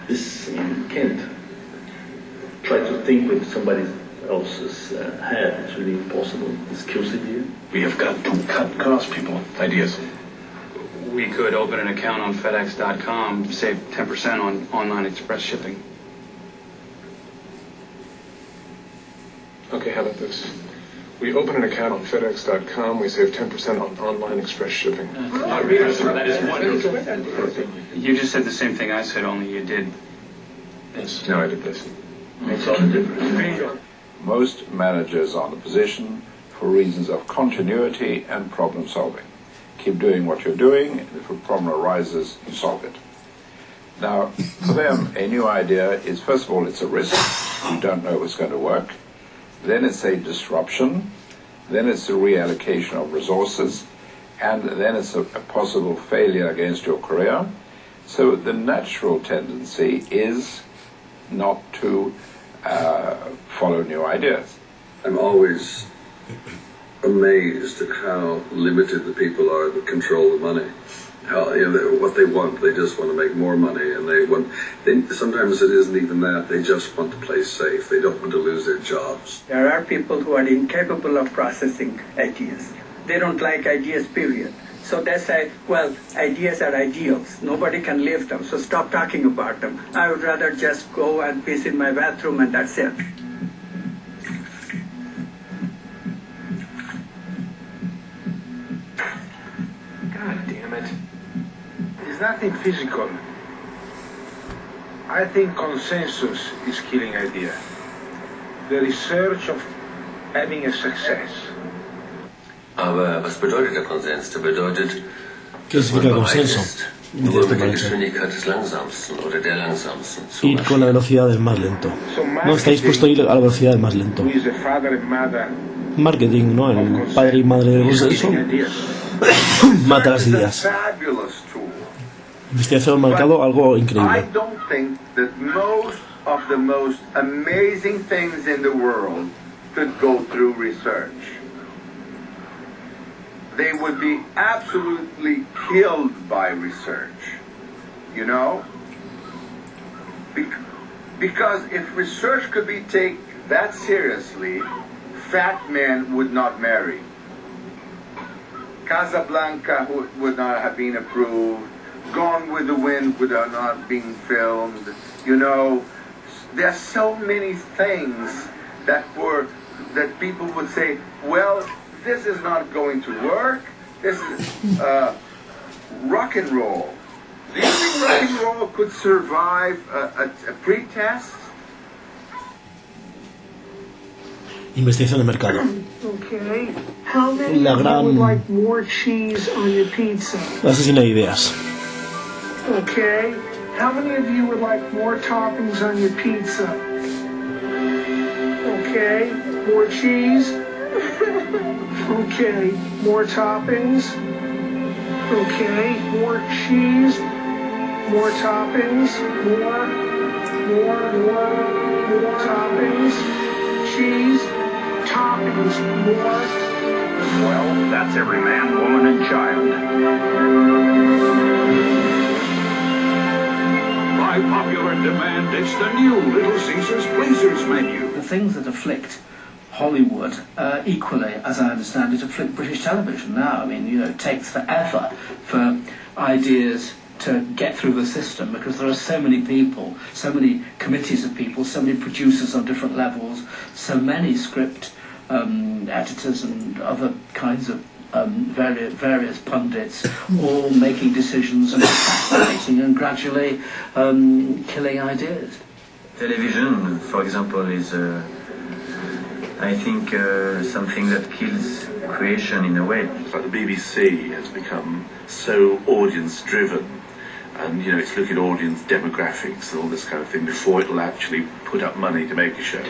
This, I mean, you can't try to think with somebody else's head. It's really impossible. It's kills the idea. We have got to cut people ideas. We could open an account on FedEx.com, save 10% on online express shipping. Okay, how about this? We open an account on FedEx.com, we save 10% on online express shipping. That is wonderful. You just said the same thing I said, only you did this. No, I did this. Makes all the difference. Most managers are in a position for reasons of continuity and problem solving. Keep doing what you're doing, and if a problem arises, you solve it. Now, for them, a new idea is, first of all, it's a risk. You don't know if it's going to work. Then it's a disruption. Then it's a reallocation of resources. And then it's a possible failure against your career. So the natural tendency is not to follow new ideas. I'm always amazed at how limited the people are that control the money. How, what they want, they just want to make more money, and sometimes it isn't even that, they just want to play safe, they don't want to lose their jobs. There are people who are incapable of processing ideas. They don't like ideas, period. So they say, well, ideas are ideals. Nobody can live them, so stop talking about them. I would rather just go and piss in my bathroom and that's it. God damn it. It's nothing physical. I think consensus is killing idea. The research of having a success. Aber was bedeutet der Konsens? Der bedeutet, ¿Qué significa consenso? nur mit der Geschwindigkeit des Langsamsten oder der Langsamsten zu Ir con la velocidad del más lento. No está dispuesto a ir a la velocidad del más lento. Marketing, ¿no? El padre y madre del consenso mata las ideas. Investigación del mercado, algo increíble. I don't think that most of the most amazing things in the world could go through research. They would be absolutely killed by research, you know? Because if research could be taken that seriously, fat men would not marry. Casablanca would not have been approved. Gone with the Wind would have not been filmed. You know, there's so many things that people would say, well, this is not going to work. This is rock and roll. Do you think rock and roll could survive a pre-test? Investigación de mercado. Okay. How many La of you gran would like more cheese on your pizza? asesina de ideas. Okay. How many of you would like more toppings on your pizza? Okay. More cheese? Okay. More toppings? Okay. More cheese? More toppings? More toppings? Cheese? Toppings? More? Well, that's every man, woman, and child. By popular demand, it's the new Little Caesars Pleasers menu. The things that afflict Hollywood, equally, as I understand it, afflict British television now. I mean, it takes forever for ideas to get through the system because there are so many people, so many committees of people, so many producers on different levels, so many script editors and other kinds of various pundits all making decisions and fascinating and gradually killing ideas. Television, for example, is I think something that kills creation in a way. Like the BBC has become so audience-driven, and it's looking at audience demographics and all this kind of thing before it'll actually put up money to make a show.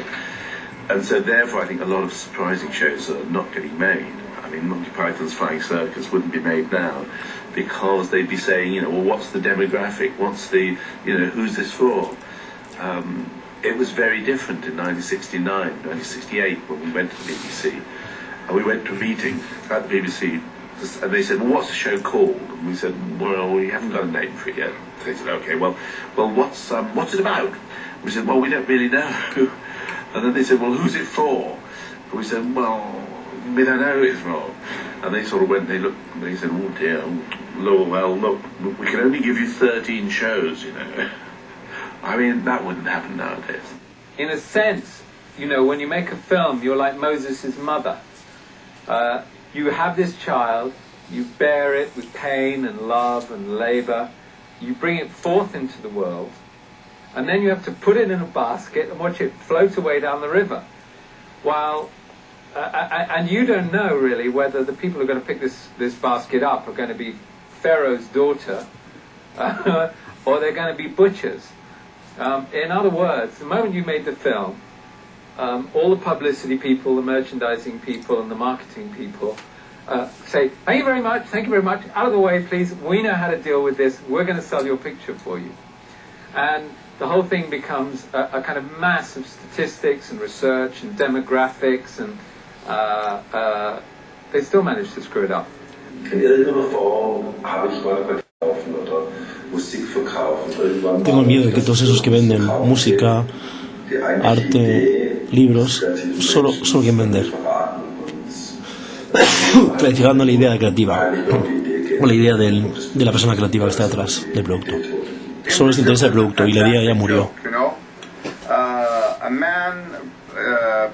And so therefore I think a lot of surprising shows are not getting made. I mean, Monty Python's Flying Circus wouldn't be made now because they'd be saying, well, what's the demographic? What's the, who's this for? It was very different in 1969, 1968 when we went to the BBC. And we went to a meeting at the BBC and they said, well, what's the show called? And we said, well, we haven't got a name for it yet. They said, okay, well, what's it about? We said, well, we don't really know. And then they said, well, who's it for? And we said, well, we don't know who it's for. And they sort of went, they looked, they said, oh dear, well, look, we can only give you 13 shows, you know. I mean, that wouldn't happen nowadays. In a sense, you know, when you make a film, you're like Moses' mother. You have this child, you bear it with pain and love and labor, you bring it forth into the world, and then you have to put it in a basket and watch it float away down the river. While, and you don't know really whether the people who are going to pick this basket up are going to be Pharaoh's daughter or they're going to be butchers. In other words, the moment you made the film, all the publicity people, the merchandising people and the marketing people say, thank you very much, out of the way please, we know how to deal with this, we're going to sell your picture for you. And the whole thing becomes a kind of mass of statistics and research and demographics, and they still manage to screw it up. Tengo miedo de que todos esos que venden música, arte, libros, solo quieren vender, clarificando la idea creativa o la idea de la persona creativa que está detrás del producto. Solo les interesa el producto y la idea ya murió. A man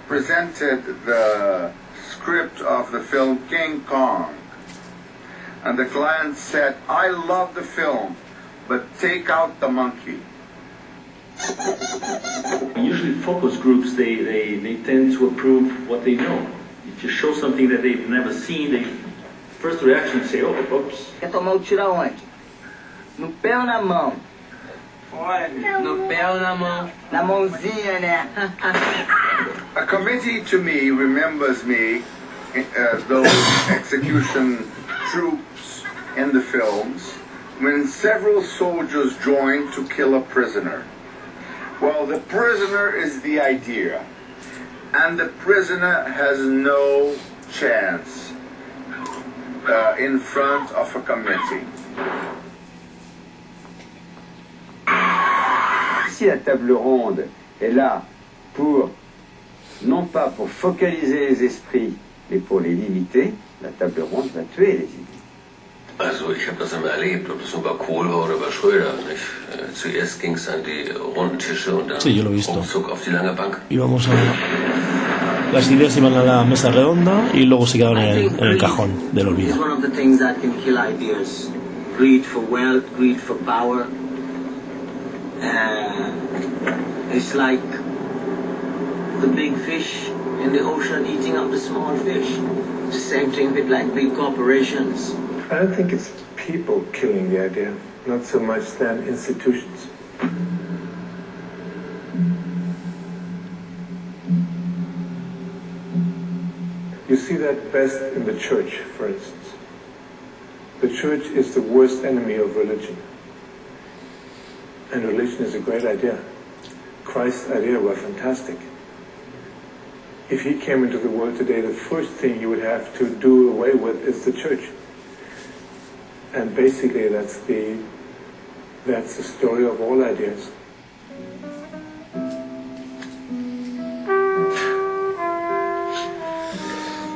presented the script of the film King Kong, and the client said, I love the film, but take out the monkey. Usually focus groups, they tend to approve what they know. If you show something that they've never seen, they first reaction is say, oh, oops. Quer tomar o tiro aonde? No pé ou na mão? No pé ou na mão? Na mãozinha, né? A committee to me remembers me, those execution troops in the films, when several soldiers joined to kill a prisoner. Well, the prisoner is the idea, and the prisoner has no chance in front of a committee. Si la table ronde est là pour, non pas pour focaliser les esprits, mais pour les limiter, la table ronde va tuer les idées. Also ich habe das immer erlebt, ob das nun bei Kohl war oder bei Schröder. Nicht? Zuerst ging es an die runden Tische und dann ruckzuck auf die lange Bank. Las ideas iban a la mesa redonda y luego se quedaban en el cajón del olvido. It's one of the things that can kill ideas. Greed for wealth, greed for power. It's like the big fish in the ocean eating up the small fish. It's the same thing with like big corporations. I don't think it's people killing the idea, not so much than institutions. You see that best in the church, for instance. The church is the worst enemy of religion. And religion is a great idea. Christ's idea was fantastic. If he came into the world today, the first thing you would have to do away with is the church. And basically that's the story of all ideas.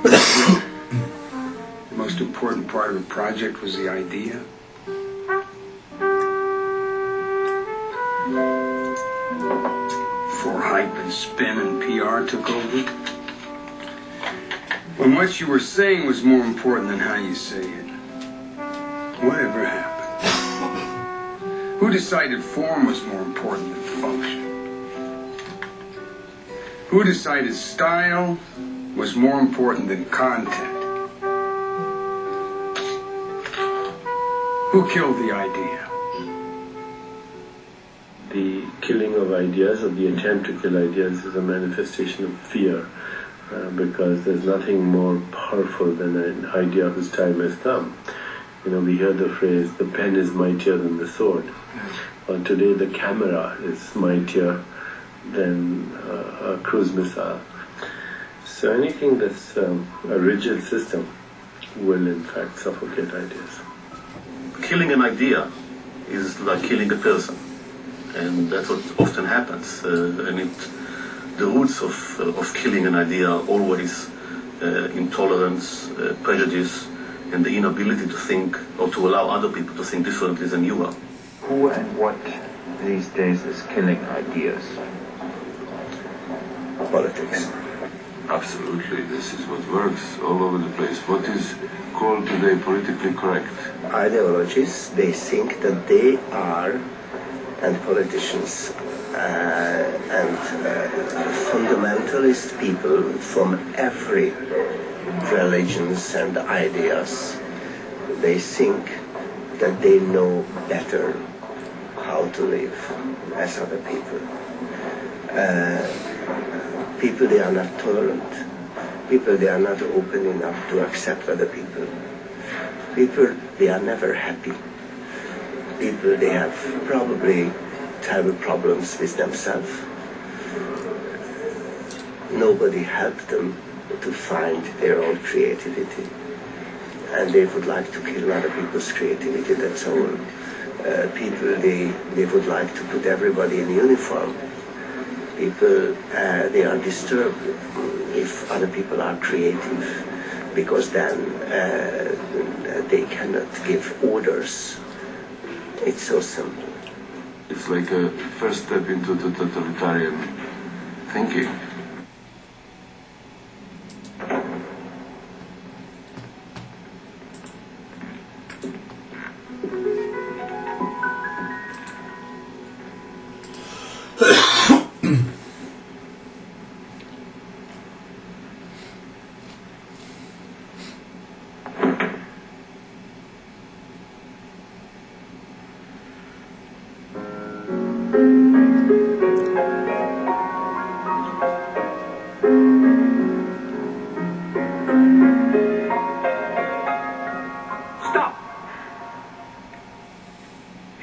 The most important part of the project was the idea. Before hype and spin and PR took over. When what you were saying was more important than how you say it. Whatever happened? Who decided form was more important than function? Who decided style was more important than content? Who killed the idea? The killing of ideas, or the attempt to kill ideas, is a manifestation of fear, because there's nothing more powerful than an idea whose time has come. You know, we hear the phrase, the pen is mightier than the sword. Well, today the camera is mightier than a cruise missile. So anything that's a rigid system will in fact suffocate ideas. Killing an idea is like killing a person. And that's what often happens. And it the roots of killing an idea are always intolerance, prejudice, and the inability to think or to allow other people to think differently than you are. Who and what these days is killing ideas? Politics. Absolutely, this is what works all over the place. What is called today politically correct? Ideologies, they think that they are, and politicians, and fundamentalist people from every religions and ideas, they think that they know better how to live as other people. People, they are not tolerant. People, they are not open enough to accept other people. People, they are never happy. People, they have probably terrible problems with themselves. Nobody helped them to find their own creativity. And they would like to kill other people's creativity, that's all. People, they would like to put everybody in uniform. People, they are disturbed if other people are creative, because then they cannot give orders. It's so simple. It's like a first step into the totalitarian thinking.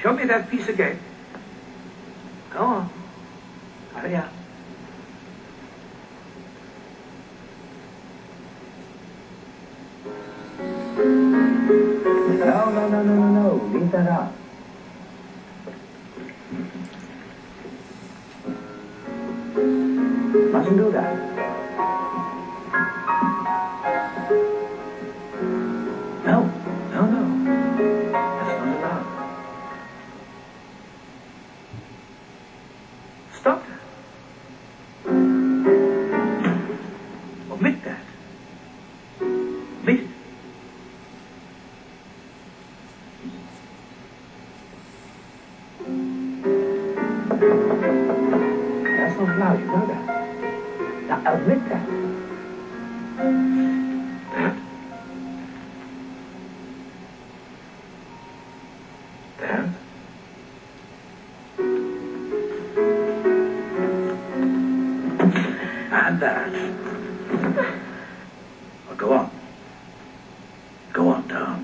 Show me that piece again. Go on. Hurry up. No. Leave that out. Mustn't do that. No. That's not allowed. Stop that. Omit that. Omit it. That's not allowed, you know that. Now omit that. That. That. And that. Well, go on. Go on, dance.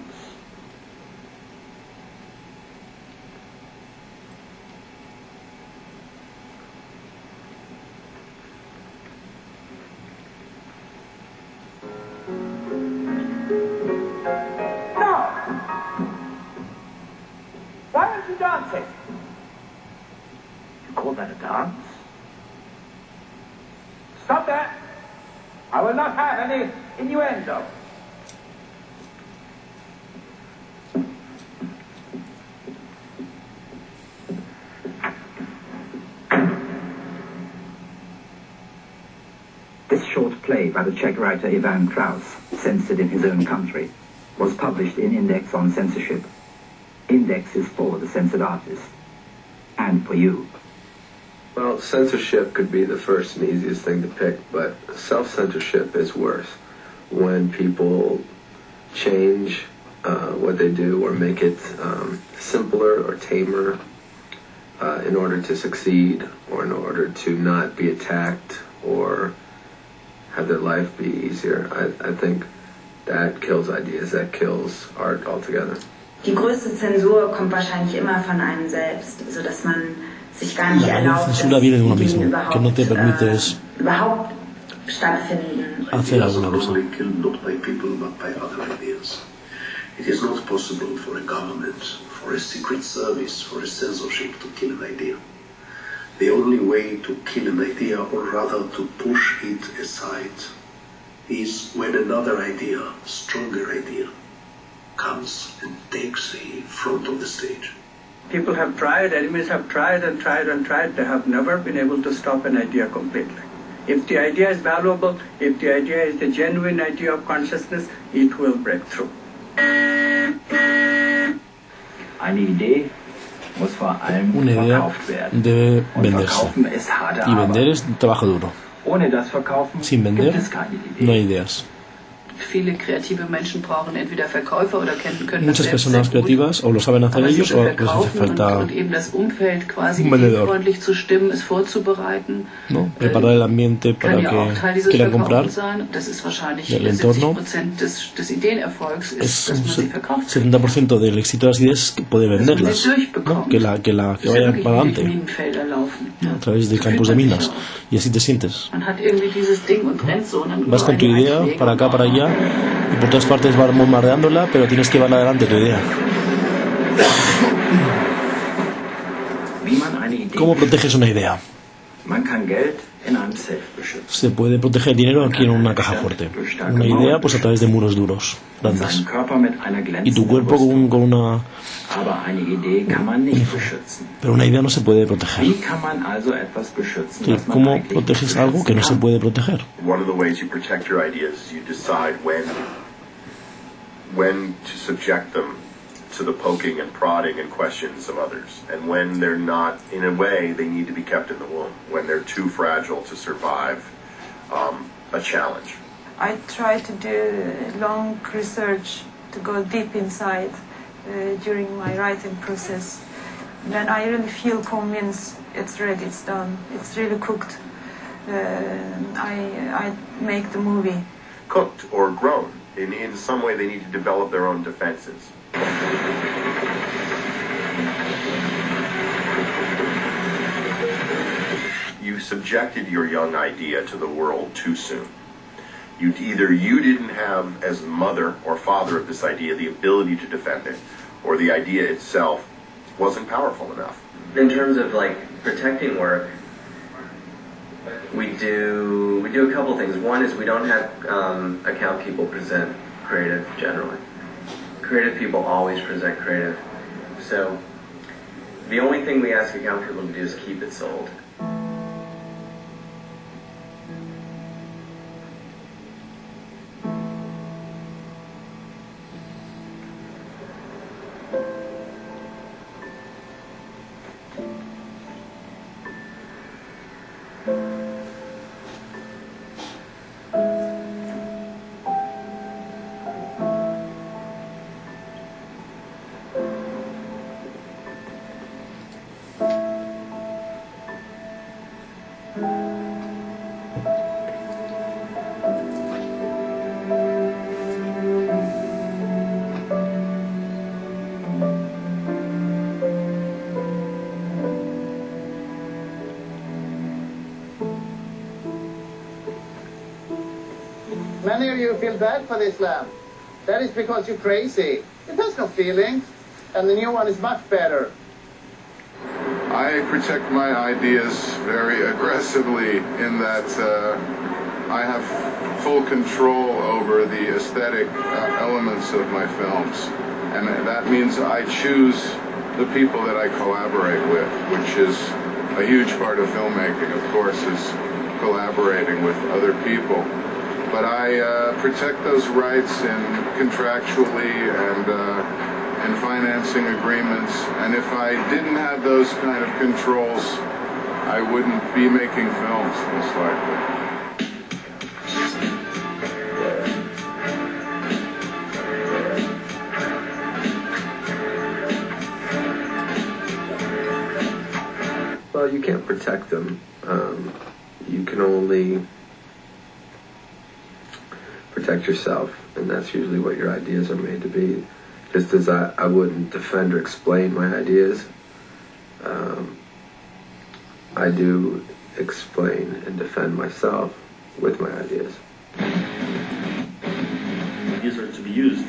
No! Why aren't you dancing? You call that a dance? Stop that! I will not have any innuendo. This short play by the Czech writer Ivan Kraus, censored in his own country, was published in Index on Censorship. Index is for the censored artist. And for you. Well, censorship could be the first and easiest thing to pick, but self-censorship is worse. When people change what they do or make it simpler or tamer in order to succeed or in order to not be attacked or have their life be easier, I think that kills ideas, that kills art altogether. Die größte Zensur kommt wahrscheinlich immer von einem selbst, sodass man sich gar nicht erlaubt, dass Ideen überhaupt stattfinden. Only killed not by people but by other ideas. It is not possible for a government, for a secret service, for a censorship to kill an idea. The only way to kill an idea, or rather to push it aside, is when another idea, stronger idea, comes and takes the front of the stage. People have tried, enemies have tried and tried and tried. They have never been able to stop an idea completely. If the idea is valuable, if the idea is the genuine idea of consciousness, it will break through. Eine Idee muss vor allem Una idea verkauft werden. debe Und venderse. verkaufen ist harte Y vender Arbeit. es trabajo duro. Ohne das Verkaufen Sin gibt vender es keine Idee. no hay ideas. Viele kreative Menschen brauchen entweder Verkäufer oder können das Muchas selbst personas sehr gut. creativas o lo saben hacer Aber sie ellos zu o les hace verkaufen falta und eben das Umfeld quasi un vendedor, freundlich zu stimmen, es vorzubereiten, ¿no? Preparar el ambiente para kann ja auch Teil que dieses quieran comprar. Verkaufens sein. Das ist wahrscheinlich Del entorno. 70% des Ideenerfolgs, ist, Es dass un man sie verkauft. 70% del éxito de las ideas que puede venderlas, ¿no? que vayan para adelante, Minenfelder laufen. ¿no? A través de campos de minas, y así te sientes. Man hat irgendwie dieses Ding und rennt so und dann Vas con tu idea para acá, para allá, y por todas partes vas bombardeándola, pero tienes que llevarla adelante tu idea. Wie man eine Idee ¿Cómo proteges una idea? Man kann Geld in einem Safe beschützen. Se puede proteger dinero aquí en una caja fuerte. Una idea, pues a través de muros duros, grandes. Seinen Körper mit einer Y tu glänzenden cuerpo Rüstung. con una... Aber eine Idee kann man nicht beschützen. Pero una idea no se puede proteger. Wie kann man also etwas beschützen, Sí, das man ¿cómo eigentlich proteges algo que no se puede proteger? One of the ways you protect your ideas is you decide when to subject them to the poking and prodding and questions of others, and when they're not, in a way, they need to be kept in the womb, when they're too fragile to survive a challenge. I try to do long research to go deep inside during my writing process. When I really feel convinced it's ready, it's done, it's really cooked, I make the movie. Cooked or grown. In some way, they need to develop their own defenses. You subjected your young idea to the world too soon. Either you didn't have, as mother or father of this idea, the ability to defend it, or the idea itself wasn't powerful enough. In terms of like protecting work, we do a couple things. One is we don't have account people present creative generally. Creative people always present creative. So the only thing we ask account people to do is keep it sold. Many of you feel bad for this lamp. That is because you're crazy. It has no feelings, and the new one is much better. I protect my ideas very aggressively in that I have full control over the aesthetic elements of my films. And that means I choose the people that I collaborate with, which is a huge part of filmmaking, of course, is collaborating with other people. But I protect those rights contractually and financing agreements. And if I didn't have those kind of controls, I wouldn't be making films, most likely. Well, you can't protect them. You can only protect yourself, and that's usually what your ideas are made to be. Just as I wouldn't defend or explain my ideas, I do explain and defend myself with my ideas. Ideas are to be used,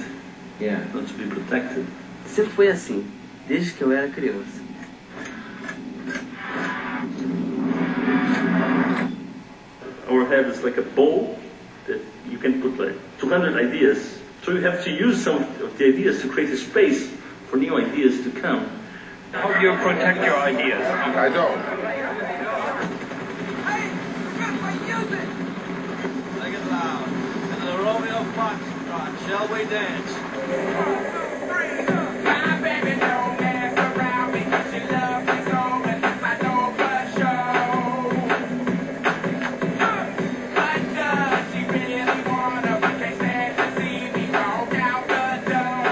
not to be protected. Sempre foi assim, desde que eu era criança. have is like a bowl that you can put like 200 ideas. So you have to use some of the ideas to create a space for new ideas to come. How do you protect your ideas? I don't. Sing it loud. To the Romeo Foxtrot, shall we dance? My baby don't mess around because she loves me so, and this I know for sure. But does she really wanna, but can't stand to see me walk out the door?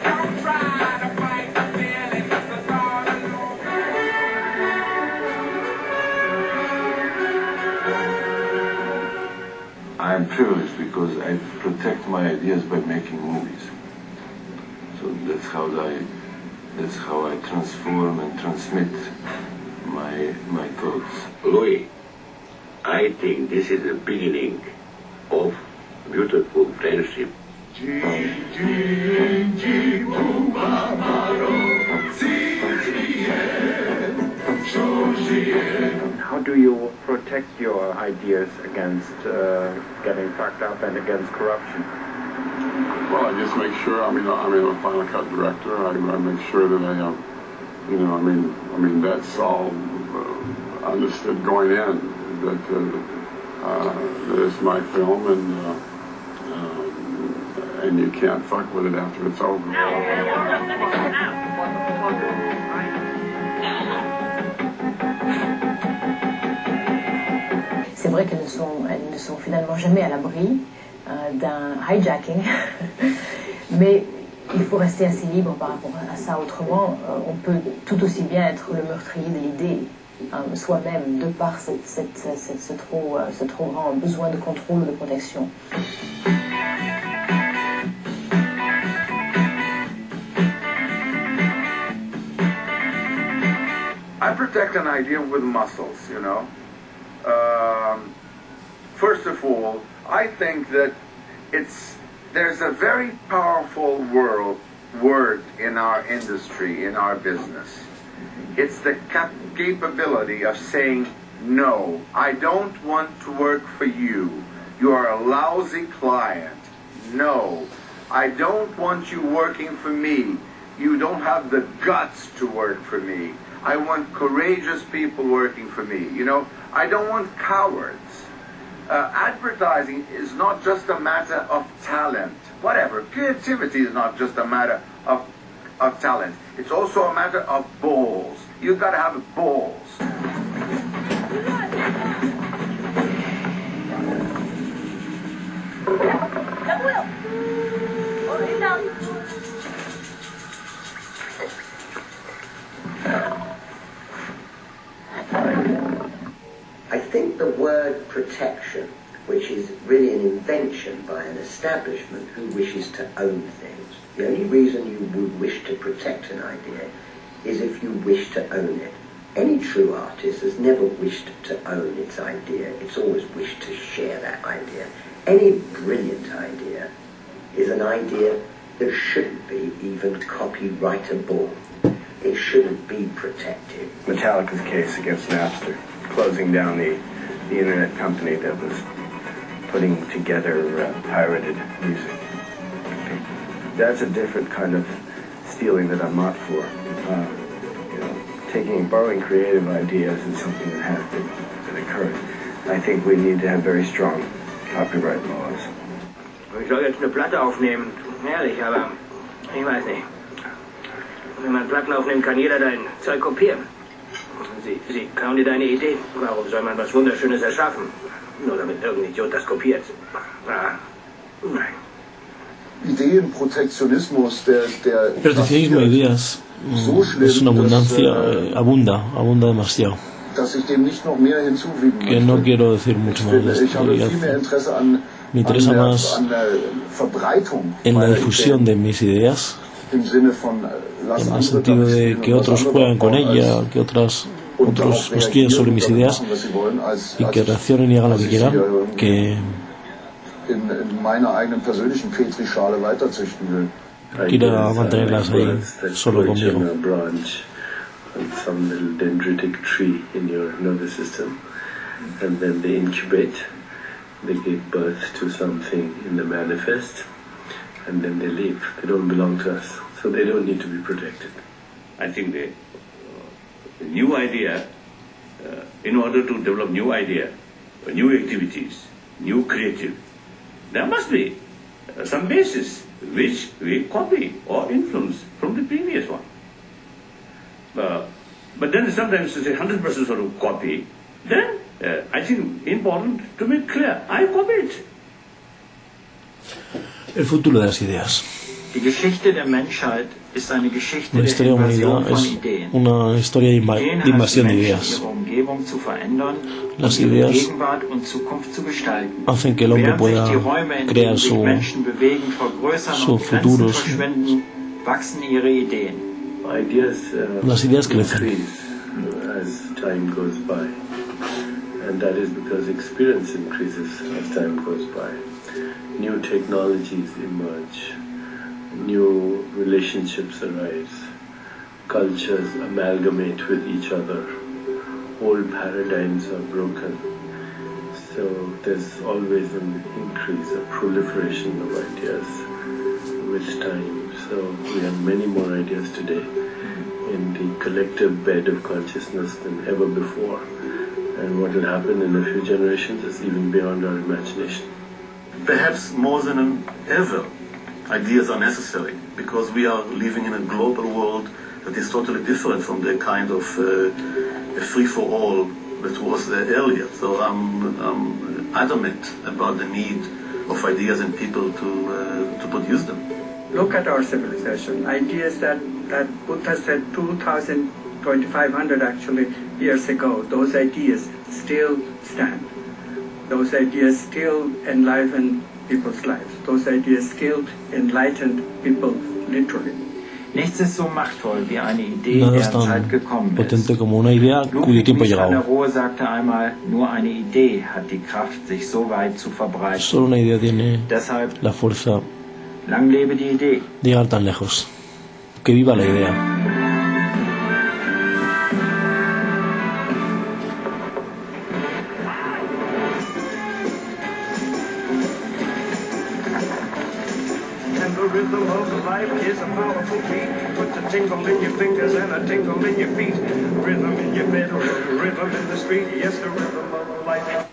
Don't try to fight the feeling, 'cause the thought alone. I'm privileged because I protect my ideas by making movies. So that's how I transform and transmit my thoughts. Louis, I think this is the beginning of beautiful friendship. How do you protect your ideas against getting fucked up and against corruption? Well, I just make sure. I'm a Final Cut director. I make sure that I have, that's all understood going in. That it's my film, and you can't fuck with it after it's over. C'est vrai qu'elles ne sont finalement jamais à l'abri d'un hijacking, mais il faut rester assez libre par rapport à ça. Autrement, on peut tout aussi bien être le meurtrier de l'idée soi-même, de par ce trop grand besoin de contrôle ou de protection. I protect an idea with muscles, you know. First of all, I think that there's a very powerful word in our industry, in our business. It's the capability of saying, no, I don't want to work for you. You are a lousy client. No, I don't want you working for me. You don't have the guts to work for me. I want courageous people working for me. You know, I don't want cowards. Advertising is not just a matter of talent. Whatever. Creativity is not just a matter of talent. It's also a matter of balls. You've got to have balls. I think the word protection, which is really an invention by an establishment who wishes to own things, the only reason you would wish to protect an idea is if you wish to own it. Any true artist has never wished to own its idea. It's always wished to share that idea. Any brilliant idea is an idea that shouldn't be even copyrightable. It shouldn't be protected. Metallica's case against Napster, closing down the internet company that was putting together pirated music. That's a different kind of stealing that I'm not for. Borrowing creative ideas is something that occurs. I think we need to have very strong copyright laws. Ich soll jetzt eine Platte aufnehmen, ehrlich, aber ich weiß nicht. Wenn man Platten aufnehmen, kann jeder dein Zeug kopieren. Sie klauen dir deine Idee. Warum soll man was Wunderschönes erschaffen? Nur damit irgendein Idiot das kopiert. Nein. Ideenprotektionismus, der Proteccionismo de ideas es una abundancia, abunda demasiado. Que no quiero decir mucho más de esto. Me interesa más en la difusión de mis ideas, en el sentido de que otros jueguen con ella, que otros escriban sobre mis ideas y que reaccionen y hagan lo que quieran, que quiera mantenerlas ahí solo conmigo. on some little dendritic tree in your nervous system, and then they incubate, they give birth to something in the manifest, and then they leave. They don't belong to us, so they don't need to be protected. I think the new idea, in order to develop new idea, new activities, new creative, there must be some basis which we copy or influence from the previous one. But then sometimes it's a 100% sort of copy. Then I think important to make clear, I copied. El futuro de las ideas. Die Geschichte der Menschheit ist eine Geschichte La der historia de la Invasion humanidad von es Ideen. una historia de invasión de Ideen ideas. ihre Umgebung zu verändern Las und ihre ideas Gegenwart und Zukunft zu gestalten. hacen que el hombre Während pueda sich die Räume, in crear denen sich Menschen bewegen, vergrößern su und Grenzen futuro, verschwinden, wachsen ihre Ideen. Las ideas crecen. Increase as time goes by, and that is because experience increases as time goes by. New technologies emerge, new relationships arise, cultures amalgamate with each other, old paradigms are broken. So there's always an increase, a proliferation of ideas with time. So we have many more ideas today in the collective bed of consciousness than ever before. And what will happen in a few generations is even beyond our imagination. Perhaps more than ever, ideas are necessary because we are living in a global world that is totally different from the kind of a free-for-all that was there earlier. So I'm adamant about the need of ideas and people to produce them. Look at our civilization. Ideas that Buddha said 2,500 actually years ago, those ideas still stand. Those ideas still enliven people's lives. Those ideas still enlighten people literally. Nichts ist so machtvoll wie eine Idee, Nada es deren Zeit tan gekommen ist. potente como una idea cuyo tiempo ha Ludwig van der llegado. Rohe sagte einmal, nur eine Idee hat die Kraft, sich so weit zu verbreiten. Solo una idea tiene Deshalb, la fuerza lang lebe die Idee. de llegar tan lejos. Que viva la idea. And the rhythm of life is a powerful beat. Puts a tingle in your fingers and a tingle in your feet. Rhythm in your bedroom, rhythm in the street. Yes, the rhythm of life.